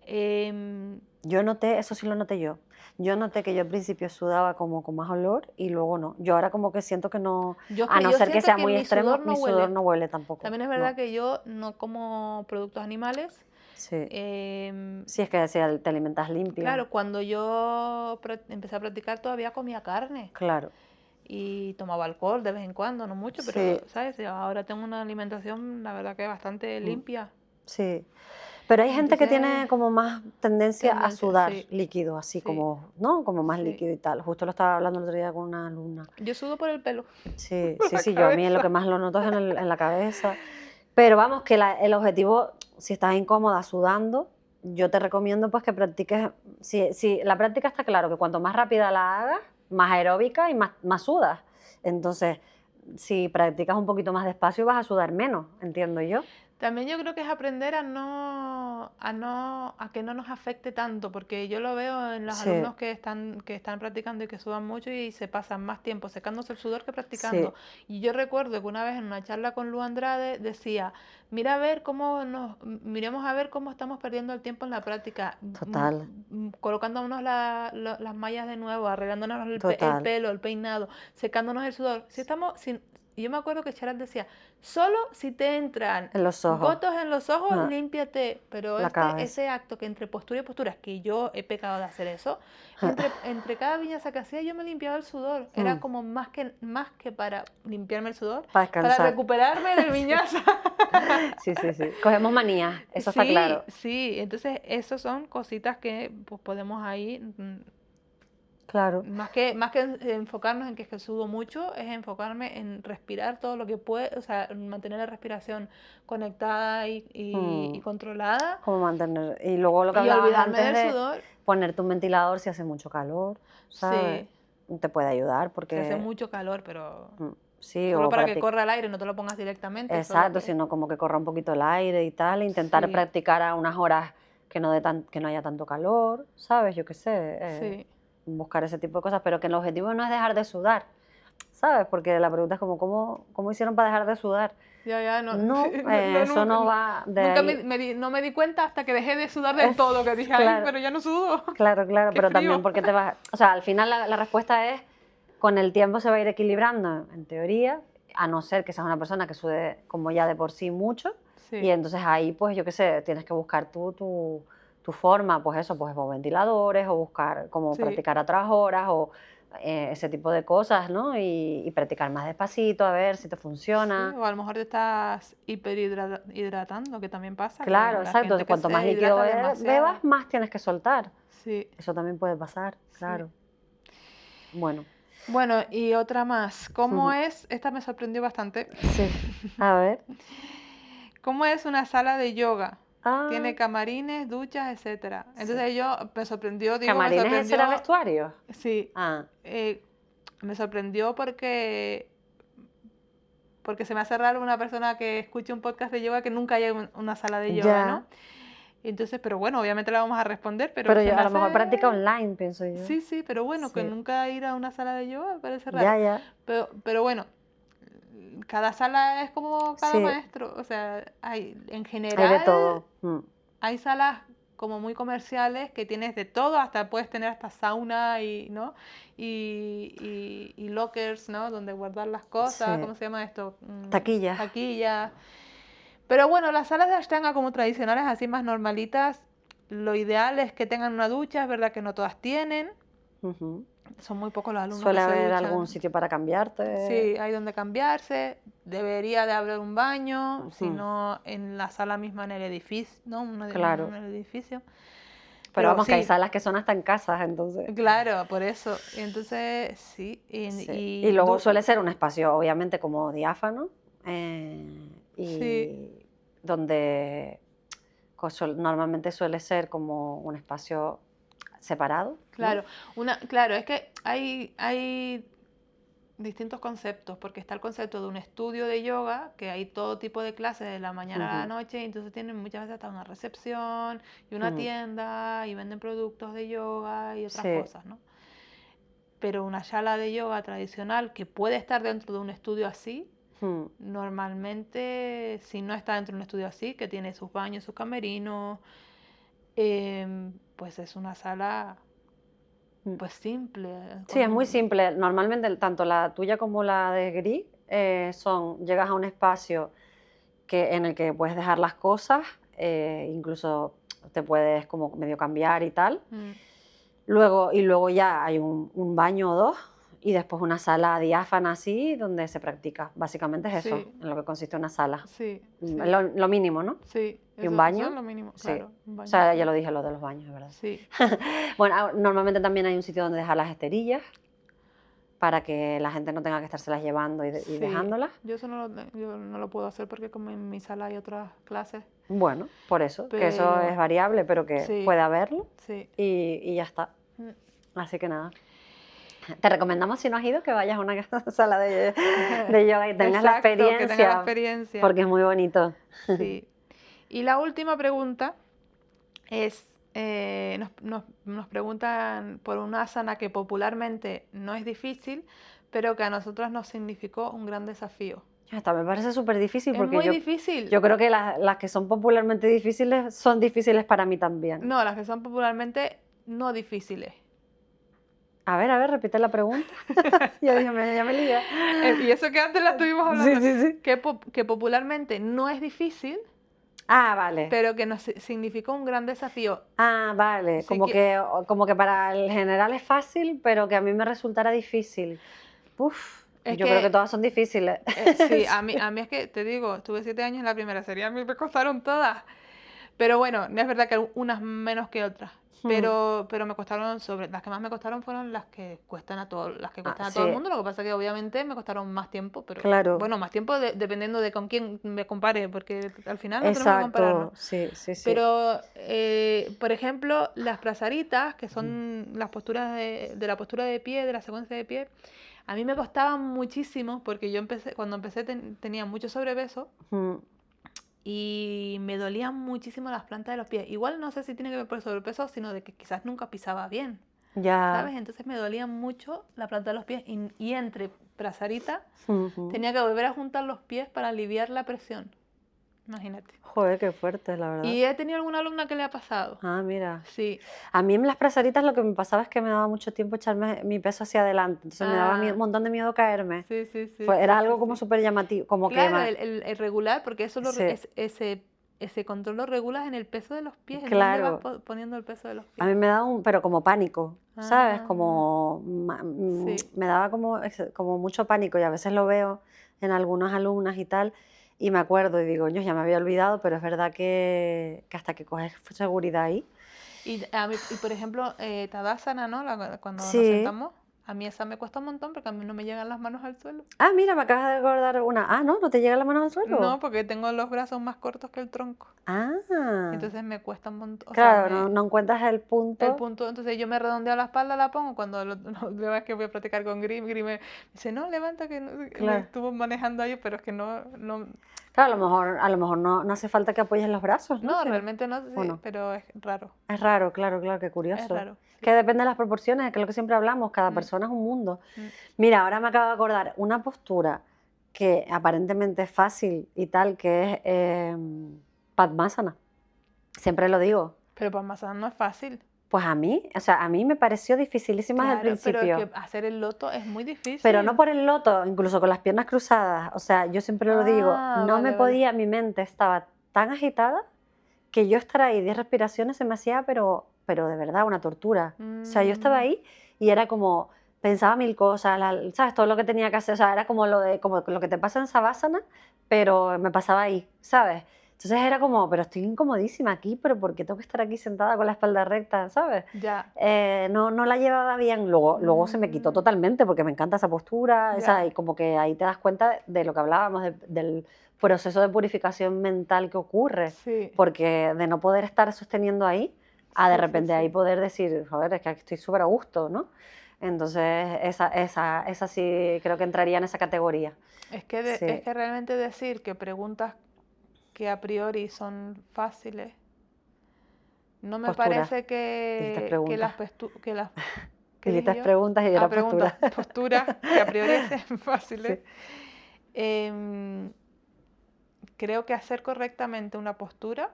Yo noté, eso sí lo noté yo. Yo noté que yo al principio sudaba como con más olor y luego no. Yo ahora como que siento que no, a no ser que sea muy extremo, mi sudor no huele tampoco. También es verdad que yo no como productos animales. Sí. Sí, es que te alimentas limpio. Claro, cuando yo empecé a practicar todavía comía carne. Claro. Y tomaba alcohol de vez en cuando, no mucho, pero, ¿sabes? Ahora tengo una alimentación, la verdad que bastante limpia. Sí. Pero hay gente que tiene como más tendencia a sudar líquido, así como, ¿no? Como más líquido y tal. Justo lo estaba hablando el otro día con una alumna. Yo sudo por el pelo. Sí, yo a mí lo que más lo noto es en la cabeza. Pero vamos, que el objetivo, si estás incómoda sudando, yo te recomiendo pues que practiques, si la práctica está claro que cuanto más rápida la hagas, más aeróbica y más sudas. Entonces, si practicas un poquito más despacio vas a sudar menos, entiendo yo. También yo creo que es aprender a que no nos afecte tanto, porque yo lo veo en los Sí, alumnos que están practicando y que sudan mucho y se pasan más tiempo secándose el sudor que sí, practicando. Y yo recuerdo que una vez en una charla con Lu Andrade decía, miremos a ver cómo estamos perdiendo el tiempo en la práctica, total, colocándonos las mallas de nuevo, arreglándonos el total. pelo, el peinado, secándonos el sudor. Yo me acuerdo que Charat decía, solo si te entran En los ojos, gotos en los ojos, ah, límpiate. Pero la cabeza. ese acto que entre postura y postura, que yo he pecado de hacer eso, entre cada viñaza que hacía yo me limpiaba el sudor. Era Mm, como más que para limpiarme el sudor, para para descansar. recuperarme del viñaza. Sí, sí, sí. Cogemos manía, eso está claro. Sí, entonces esas son cositas que pues, podemos ahí, Claro. más que enfocarnos en que sudo mucho, es enfocarme en respirar todo lo que puede, o sea, mantener la respiración conectada y Mm, controlada Cómo mantener. Y luego lo que y hablabas olvidarme antes del de sudor. ponerte un ventilador si hace mucho calor, ¿sabes? Sí, Te puede ayudar se hace porque, mucho calor, pero sí, solo o para que practicar. corra el aire, no te lo pongas directamente, solo Exacto, que... sino como que corra un poquito el aire y tal, e intentar Sí, practicar a unas horas que no haya tanto calor, ¿sabes? Yo qué sé, sí, buscar ese tipo de cosas, pero que el objetivo no es dejar de sudar, ¿sabes? Porque la pregunta es como, ¿cómo hicieron para dejar de sudar? ya, no, No, eso nunca, no va de nunca ahí. no me di cuenta hasta que dejé de sudar del todo, que dije, ay, Claro, pero ya no sudo, claro, claro, qué pero también frío. porque te vas, o sea, al final la respuesta es, con el tiempo se va a ir equilibrando, en teoría, a no ser que seas una persona que sude como ya de por sí mucho, y Sí, entonces ahí, pues yo qué sé, tienes que buscar tu forma, pues eso, pues o ventiladores, o buscar cómo sí. practicar a otras horas, o ese tipo de cosas, ¿no? Y practicar más despacito, a ver si te Sí, funciona. o a lo mejor te estás hidratando, que también pasa, que Claro, la exacto, gente que cuanto más se líquido hidrata demasiado. bebas, más tienes que soltar. Sí, Eso también puede pasar, sí. claro. Bueno, Bueno, y otra más. Esta me sorprendió bastante. sí, a ver. ¿Cómo es una sala de yoga? Ah, Tiene camarines, duchas, etcétera. sí. Entonces me ¿Camarines ese era sorprendió, vestuario? sí, Ah, eh, me sorprendió porque se me hace raro una persona que escuche un podcast de yoga que nunca haya una sala de yoga, ¿no? ya. Entonces, pero bueno, obviamente la vamos a responder, pero Pero se yo, me a lo mejor práctica hace... online, pienso yo. Sí, sí, pero bueno, que Sí. nunca ir a una sala de yoga me parece raro. Ya, ya. Pero bueno, cada sala es como cada Sí, maestro. O sea, en hay de general, todo. hay salas como muy comerciales que tienes de todo, hasta puedes tener hasta sauna ¿no? Y lockers, ¿no? Donde guardar las cosas, Sí. ¿cómo se llama esto? Taquilla. Taquillas. Pero bueno, las salas de Ashtanga como tradicionales, así más normalitas, lo ideal es que tengan una ducha, es verdad que no todas tienen, Ujú. son muy pocos los alumnos que Suele se haber algún duchan. sitio para cambiarte. Sí, hay donde cambiarse, debería de haber un baño, si Ujú. no en la sala misma en el edificio, ¿no? Claro. En el edificio. Pero Pero vamos, que hay sí, salas que son hasta en casas, entonces. claro, por eso. Entonces, sí, Sí. Y luego suele ser un espacio, obviamente, como diáfano, sí, y donde normalmente suele ser como un espacio separado, ¿no? claro. Claro, es que hay distintos conceptos, porque está el concepto de un estudio de yoga, que hay todo tipo de clases de la mañana a la Ujú, noche, y entonces tienen muchas veces hasta una recepción y una ujú. tienda y venden productos de yoga y otras Sí, cosas, ¿no? Pero una sala de yoga tradicional que puede estar dentro de un estudio así, mm, normalmente si no está dentro de un estudio así, que tiene sus baños, sus camerinos, pues es una sala mm. pues simple, Sí, con es muy un... simple. Normalmente, tanto la tuya como la de Gris llegas a un espacio en el que puedes dejar las cosas, incluso te puedes como medio cambiar y tal. Mm, Luego ya hay un baño o dos y después una sala diáfana así donde se practica. Básicamente es eso, sí, en lo que consiste una sala. sí, Es sí, lo mínimo, ¿no? sí, ¿Y un eso es baño? lo mínimo, Sí. claro, un O baño sea, ya sí, lo dije, lo de los baños, es verdad. sí. Bueno, normalmente también hay un sitio donde dejar las esterillas para que la gente no tenga que estárselas llevando y Sí, dejándolas. yo no lo puedo hacer porque como en mi sala hay otras clases, Bueno, por eso, que eso es pero variable, pero que sí, puede haberlo sí. y ya está. Mm. Así que nada. Te recomendamos, si no has ido, que vayas a una sala de yoga y tengas Exacto, que tengas la experiencia, experiencia. porque es muy bonito. Sí. Y la última pregunta es, nos preguntan por una asana que popularmente no es difícil, pero que a nosotras nos significó un gran desafío. Esta me parece súper difícil Es porque muy difícil. yo creo que las que son popularmente difíciles son difíciles para mí también. No, las que son popularmente no difíciles. A ver, repite la pregunta. Yo dije, ya me lié. Y eso que antes la estuvimos hablando. Sí. Que popularmente no es difícil, Ah, vale. pero que nos significó un gran desafío. Ah, vale. Sí, Como que para el general es fácil, pero que a mí me resultara difícil. Uf, yo creo que todas son difíciles. Sí, a mí es que, te digo, estuve 7 años en la primera serie, a mí me costaron todas. Pero bueno, no es verdad que unas menos que otras. Pero me costaron, las que más me costaron fueron las que cuestan a todo, las que cuestan a todo el mundo. Lo que pasa es que obviamente me costaron más tiempo, pero claro. Bueno, más tiempo dependiendo de con quién me compare, porque al final no tenemos que compararnos. Sí. Pero, por ejemplo, las prazaritas, que son las posturas de la postura de pie, de la secuencia de pie, a mí me costaban muchísimo porque cuando empecé tenía mucho sobrepeso. Y me dolían muchísimo las plantas de los pies. Igual no sé si tiene que ver por el sobrepeso, sino de que quizás nunca pisaba bien. Ya. ¿Sabes? Entonces me dolían mucho la planta de los pies. Y entre prazarita tenía que volver a juntar los pies para aliviar la presión. Imagínate. Joder, qué fuerte, la verdad. Y he tenido alguna alumna que le ha pasado. Ah, mira. Sí. A mí en las prazaritas lo que me pasaba es que me daba mucho tiempo echarme mi peso hacia adelante. Entonces me daba un montón de miedo caerme. Sí. Era algo como súper llamativo. Como claro, que el regular, porque eso ese control lo regulas en el peso de los pies. Claro. ¿En dónde vas poniendo el peso de los pies? A mí me daba pero como pánico, ¿sabes? Como Sí. me daba como mucho pánico y a veces lo veo en algunas alumnas y tal y me acuerdo y digo, yo ya me había olvidado, pero es verdad que hasta que coges seguridad ahí. Y por ejemplo, Tadasana, ¿no? Cuando nos Sí. sentamos, a mí esa me cuesta un montón porque a mí no me llegan las manos al suelo. Ah, mira, me acabas de acordar una. Ah, ¿no? ¿No te llegan las manos al suelo? No, porque tengo los brazos más cortos que el tronco. Ah. Entonces me cuesta un montón. Claro, no encuentras el punto. El punto, entonces yo me redondeo la espalda, la pongo. Cuando la vez que voy a practicar con Grim me dice, no, levanta, que me estuvo manejando ahí, pero es que no. Claro, a lo mejor no hace falta que apoyes los brazos, ¿no? No, realmente no, sí, pero es raro. Es raro, claro, qué curioso. Es raro. Sí. Que depende de las proporciones, que es lo que siempre hablamos, cada persona es un mundo. Mira, ahora me acabo de acordar una postura que aparentemente es fácil y tal, que es Padmasana. Siempre lo digo. Pero Padmasana no es fácil. Pues a mí me pareció dificilísima desde el principio. Pero es que hacer el loto es muy difícil. Pero no por el loto, incluso con las piernas cruzadas. O sea, yo siempre lo digo, podía, mi mente estaba tan agitada que yo estar ahí 10 respiraciones se me hacía, pero de verdad, una tortura. O sea, yo estaba ahí y era como, pensaba mil cosas, ¿sabes? Todo lo que tenía que hacer, o sea, era como lo que te pasa en Savasana, pero me pasaba ahí, ¿sabes? Entonces era como, pero estoy incomodísima aquí, pero ¿por qué tengo que estar aquí sentada con la espalda recta, ¿sabes? Ya. No la llevaba bien, luego se me quitó totalmente porque me encanta esa postura, esa, y como que ahí te das cuenta de lo que hablábamos, del proceso de purificación mental que ocurre, porque de no poder estar sosteniendo ahí, a de repente ahí poder decir, joder, es que aquí estoy súper a gusto, ¿no? Entonces esa sí creo que entraría en esa categoría. Es que realmente decir que preguntas que a priori son fáciles, no me parece que las preguntas y era postura. Posturas que a priori sean fáciles. Creo que hacer correctamente una postura,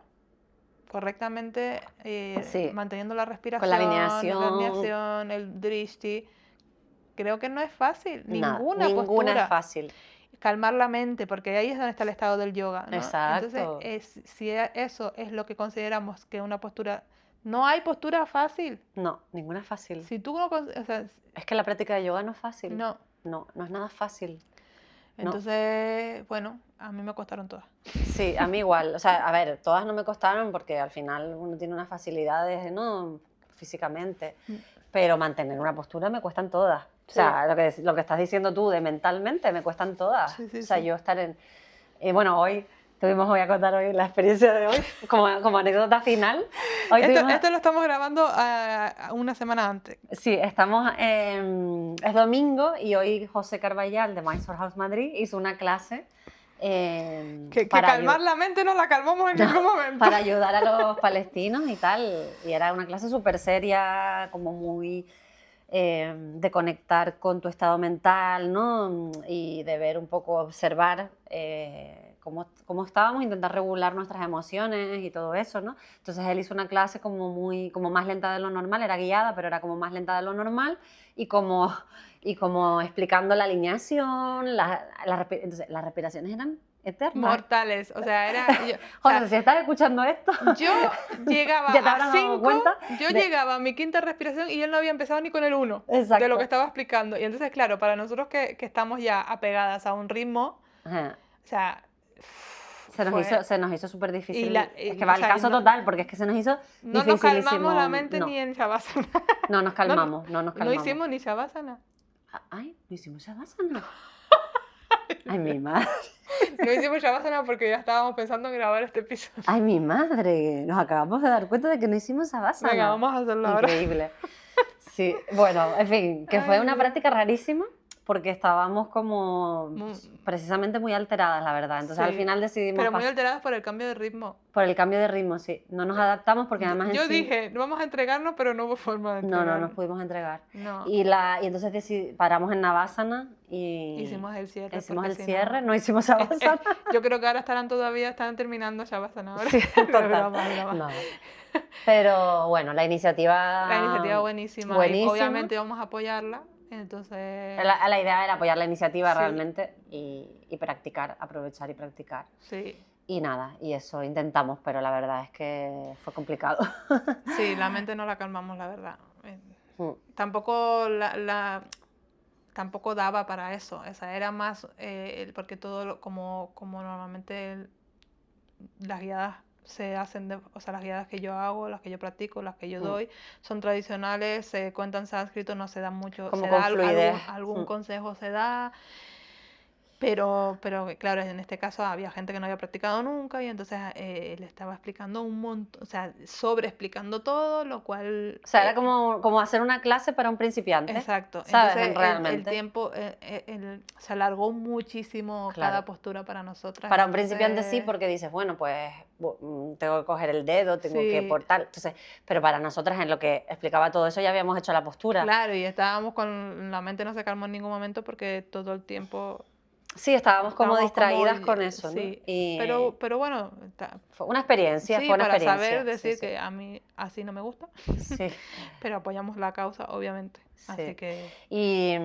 manteniendo la respiración, con la alineación, el drishti, creo que no es fácil. Ninguna postura es fácil. Calmar la mente, porque ahí es donde está el estado del yoga, ¿no? Exacto. Entonces, si eso es lo que consideramos que una postura... No hay postura fácil. No, ninguna es fácil. Si tú no... es que la práctica de yoga no es fácil. No es nada fácil. Entonces, bueno, a mí me costaron todas. Sí, a mí igual. O sea, a ver, todas no me costaron porque al final uno tiene unas facilidades, ¿no? Físicamente. Pero mantener una postura me cuestan todas. O sea, lo que estás diciendo tú de mentalmente me cuestan todas. O sea, yo estar en... bueno, hoy Voy a contar hoy la experiencia de hoy, como anécdota final. Hoy esto lo estamos grabando una semana antes. Sí, es domingo y hoy José Carballal de Mysore House Madrid hizo una clase. Que calmar la mente no la calmamos en ningún momento. Para ayudar a los palestinos y tal. Y era una clase súper seria, como muy de conectar con tu estado mental, ¿no? Y de ver un poco, observar cómo estábamos, intentar regular nuestras emociones y todo eso, ¿no? Entonces él hizo una clase como más lenta de lo normal, era guiada, pero era como más lenta de lo normal y como explicando la alineación, entonces las respiraciones eran eternas. Mortales, o sea, era... José, si estás escuchando esto... Yo llegaba a 5, llegaba a mi quinta respiración y él no había empezado ni con el 1 de lo que estaba explicando. Y entonces, claro, para nosotros que estamos ya apegadas a un ritmo, ajá. O sea... Se nos hizo súper difícil. Es que va al caso total, porque es que se nos hizo no nos calmamos la mente ni en Shavasana. No nos calmamos, No hicimos ni Shavasana. Ay, no hicimos Shavasana. Ay, mi madre. No hicimos Shavasana porque ya estábamos pensando en grabar este episodio. Ay, mi madre. Nos acabamos de dar cuenta de que no hicimos Shavasana. Venga, vamos a hacerlo ahora. Increíble. Sí, bueno, en fin, que fue una práctica rarísima porque estábamos como precisamente muy alteradas, la verdad. Entonces al final decidimos... Pero muy alteradas por el cambio de ritmo. Por el cambio de ritmo, sí. No nos adaptamos porque además... Yo dije, no vamos a entregarnos, pero no hubo forma de entregarnos. No nos pudimos entregar. No. Y entonces paramos en Navasana y... Hicimos el cierre. No hicimos Shavasana. Yo creo que ahora están terminando Shavasana ahora. Sí, total. No. Pero bueno, la iniciativa... La iniciativa buenísima. Y obviamente vamos a apoyarla. Entonces... La idea era apoyar la iniciativa realmente y practicar, aprovechar y practicar. Sí. Y nada, y eso intentamos, pero la verdad es que fue complicado. Sí, la mente no la calmamos, la verdad. Tampoco tampoco daba para eso. O sea, era más porque todo como normalmente las guiadas se hacen, o sea, las guiadas que yo hago, las que yo practico, las que yo doy, son tradicionales, se cuentan sánscrito, no se da mucho, como se da algún consejo se da, pero claro, en este caso había gente que no había practicado nunca y entonces le estaba explicando un montón, o sea, sobreexplicando todo, lo cual... O sea, era como hacer una clase para un principiante. Exacto. ¿Sabes? Entonces realmente. el tiempo se alargó muchísimo cada postura para nosotras. Para un principiante sí, porque dices, bueno, pues tengo que coger el dedo, tengo que portar. Entonces, pero para nosotras en lo que explicaba todo eso ya habíamos hecho la postura. Claro, y estábamos con la mente no se calmó en ningún momento porque todo el tiempo... Sí, estábamos como distraídas con eso, sí. ¿no? Y pero bueno... Fue una experiencia, sí, fue una para experiencia. saber decir que a mí así no me gusta. Sí. Pero apoyamos la causa, obviamente. Sí. Así que... Y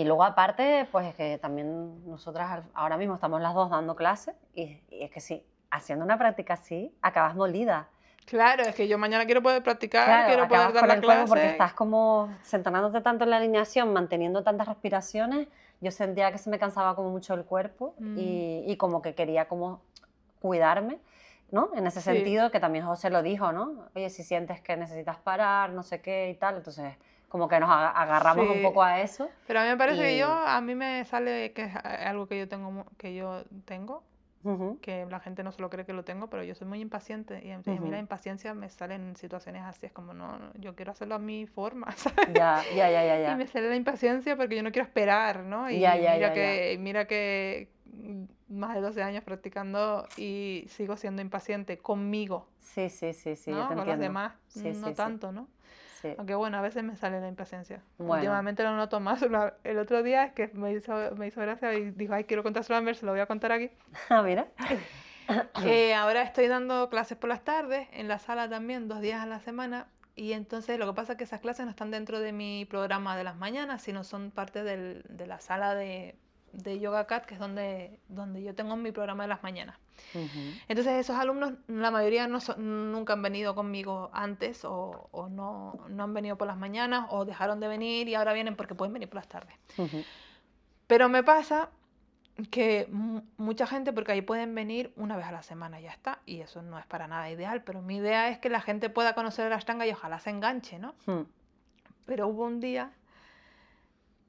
luego aparte, pues que también nosotras ahora mismo estamos las dos dando clases y es que sí, haciendo una práctica así, acabas molida. Claro, es que yo mañana quiero poder practicar, quiero poder dar la clase. Porque estás como centrándote tanto en la alineación, manteniendo tantas respiraciones, yo sentía que se me cansaba como mucho el cuerpo y como que quería como cuidarme, ¿no? En ese sentido, que también José lo dijo, ¿no? Oye, si sientes que necesitas parar, no sé qué y tal, entonces como que nos agarramos un poco a eso. Pero a mí me parece que a mí me sale que es algo que yo tengo, que la gente no se lo cree que lo tengo, pero yo soy muy impaciente y a mí la impaciencia me sale en situaciones así, es como no, yo quiero hacerlo a mi forma, ¿sabes? Ya. Y me sale la impaciencia porque yo no quiero esperar, ¿no? Y mira que más de 12 años practicando y sigo siendo impaciente conmigo. Sí, ¿no? yo te entiendo. Con los demás no tanto, ¿no? Sí. Aunque bueno, a veces me sale la impaciencia. Bueno. Últimamente lo noto más. El otro día es que me hizo gracia y dijo, ay, quiero contárselo a Amber, se lo voy a contar aquí. Ah, mira. Ahora estoy dando clases por las tardes, en la sala también, 2 días a la semana. Y entonces lo que pasa es que esas clases no están dentro de mi programa de las mañanas, sino son parte de la sala de Yoga Cat, que es donde yo tengo mi programa de las mañanas. Entonces esos alumnos, la mayoría nunca han venido conmigo antes o no han venido por las mañanas o dejaron de venir y ahora vienen porque pueden venir por las tardes. Pero me pasa que mucha gente, porque ahí pueden venir una vez a la semana y ya está, y eso no es para nada ideal, pero mi idea es que la gente pueda conocer el Ashtanga y ojalá se enganche, ¿no? Pero hubo un día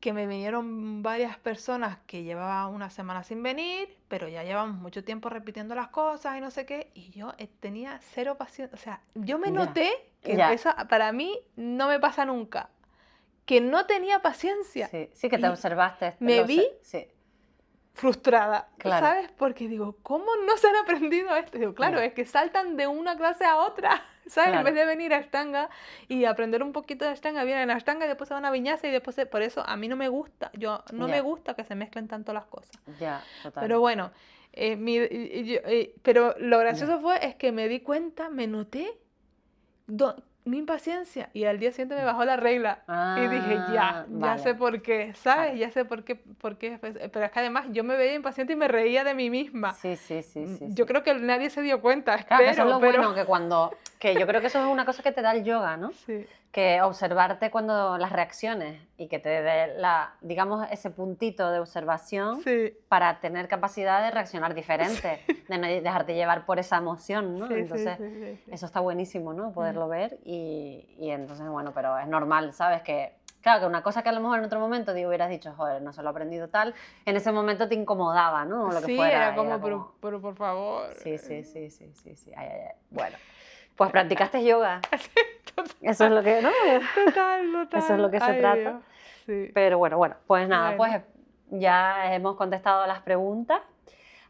que me vinieron varias personas que llevaban una semana sin venir, pero ya llevamos mucho tiempo repitiendo las cosas y no sé qué, y yo tenía cero paciencia. O sea, yo me noté que eso para mí no me pasa nunca, que no tenía paciencia. Sí, que te observaste. Me vi frustrada, ¿sabes? Porque digo, ¿cómo no se han aprendido esto? Digo, claro, es que saltan de una clase a otra, ¿sabes? En vez de venir a Ashtanga y aprender un poquito de Ashtanga, vienen a Ashtanga y después se van a Vinyasa y después... Por eso a mí no me gusta, me gusta que se mezclen tanto las cosas. Total. Pero bueno, pero lo gracioso es que me di cuenta, me noté mi impaciencia y al día siguiente me bajó la regla y dije ya sé por qué, ¿sabes? Ya sé por qué, pero es que además yo me veía impaciente y me reía de mí misma. Sí. Yo creo que nadie se dio cuenta, claro, eso es lo bueno, que yo creo que eso es una cosa que te da el yoga, ¿no? Sí. Que observarte cuando las reacciones y que te dé digamos, ese puntito de observación para tener capacidad de reaccionar diferente, de no dejarte llevar por esa emoción, ¿no? Entonces, eso está buenísimo, ¿no? Poderlo ver y entonces, bueno, pero es normal, ¿sabes? Que, claro, que una cosa que a lo mejor en otro momento hubieras dicho, joder, no se lo he aprendido tal, en ese momento te incomodaba, ¿no? O lo que fuera. Era como... Pero por favor. Sí. Ay. Bueno, pues practicaste yoga. Eso es lo que, ¿no? Total. Eso es lo que se trata. Sí. Pues nada, pues ya hemos contestado las preguntas.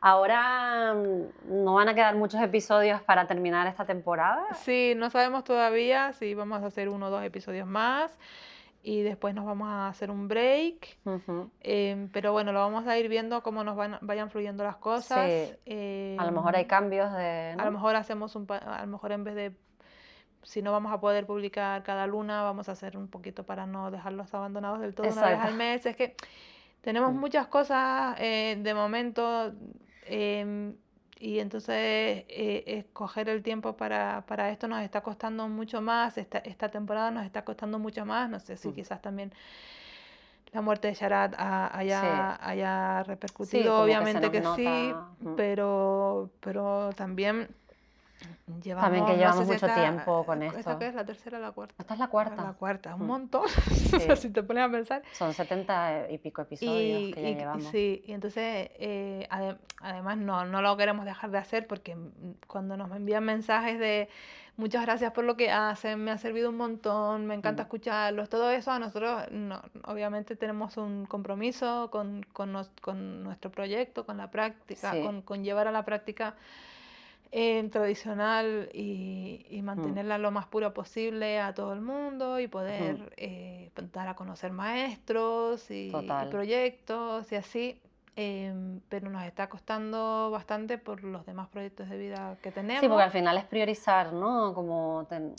Ahora no van a quedar muchos episodios para terminar esta temporada. Sí, no sabemos todavía si vamos a hacer 1 o 2 episodios más y después nos vamos a hacer un break. Pero bueno, lo vamos a ir viendo cómo nos vayan fluyendo las cosas. Sí. A lo mejor hay cambios ¿no? A lo mejor hacemos a lo mejor en vez de... Si no vamos a poder publicar cada luna, vamos a hacer un poquito para no dejarlos abandonados del todo. Una vez al mes. Es que tenemos muchas cosas de momento y entonces escoger el tiempo para esto nos está costando mucho más. Esta temporada nos está costando mucho más. No sé si quizás también la muerte de Sharat haya repercutido. Obviamente que sí, pero también... También que llevamos mucho tiempo con esto. ¿Esta qué es? ¿La tercera o la cuarta? Esta es la cuarta. La cuarta, un montón. O sea, si te pones a pensar. Son 70 y pico episodios que ya llevamos. Sí, y entonces, además no lo queremos dejar de hacer porque cuando nos envían mensajes de muchas gracias por lo que hacen, me ha servido un montón, me encanta escucharlos, todo eso, a nosotros obviamente tenemos un compromiso con nuestro proyecto, con la práctica, con llevar a la práctica tradicional y mantenerla lo más pura posible a todo el mundo y poder dar a conocer maestros y proyectos y así, pero nos está costando bastante por los demás proyectos de vida que tenemos. Sí, porque al final es priorizar, ¿no?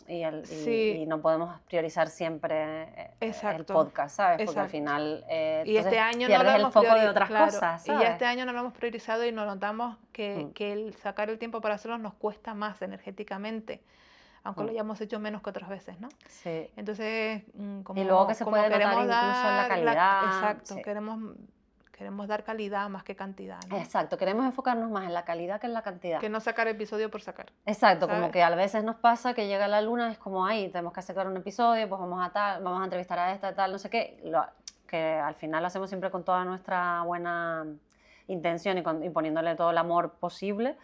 Y no podemos priorizar siempre el podcast, ¿sabes? Porque al final y este año pierdes el foco de otras cosas, ¿sabes? Y ya este año no lo hemos priorizado y nos notamos que el sacar el tiempo para hacerlo nos cuesta más energéticamente, aunque lo hayamos hecho menos que otras veces, ¿no? Sí. Entonces, y luego que se puede notar incluso en la calidad. Exacto, queremos dar calidad más que cantidad, ¿no? Exacto, queremos enfocarnos más en la calidad que en la cantidad. Que no sacar episodio por sacar. Exacto, ¿sabes? Como que a veces nos pasa que llega la luna, es como, ahí tenemos que sacar un episodio, pues vamos a entrevistar a esta, tal, no sé qué, que al final lo hacemos siempre con toda nuestra buena intención y poniéndole todo el amor posible,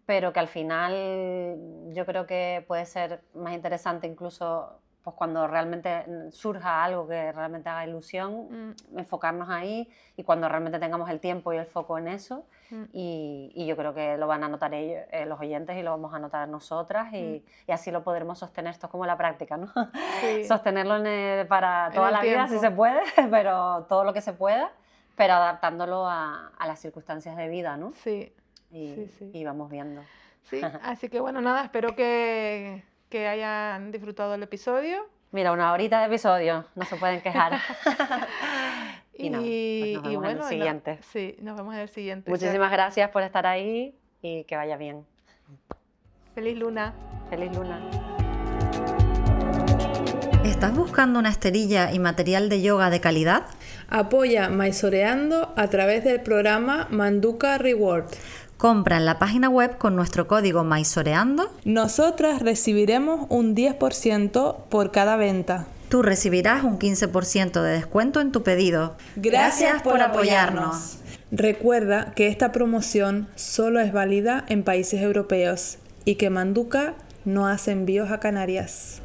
pero que al final yo creo que puede ser más interesante incluso pues cuando realmente surja algo que realmente haga ilusión, enfocarnos ahí y cuando realmente tengamos el tiempo y el foco en eso y yo creo que lo van a notar ellos, los oyentes y lo vamos a notar nosotras y así lo podremos sostener. Esto es como la práctica, ¿no? Sí. Sostenerlo para toda la vida si se puede, pero todo lo que se pueda, pero adaptándolo a las circunstancias de vida, ¿no? Sí. Y vamos viendo. Sí, así que bueno, nada, espero que hayan disfrutado el episodio. Mira, 1 horita de episodio, no se pueden quejar. y nos vemos en el siguiente. Sí, nos vemos en el siguiente. Muchísimas gracias por estar ahí y que vaya bien. Feliz luna. Feliz luna. ¿Estás buscando una esterilla y material de yoga de calidad? Apoya Myshoreando a través del programa Manduka Reward. Compra en la página web con nuestro código Myshoreando. Nosotras recibiremos un 10% por cada venta. Tú recibirás un 15% de descuento en tu pedido. Gracias por apoyarnos. Recuerda que esta promoción solo es válida en países europeos y que Manduca no hace envíos a Canarias.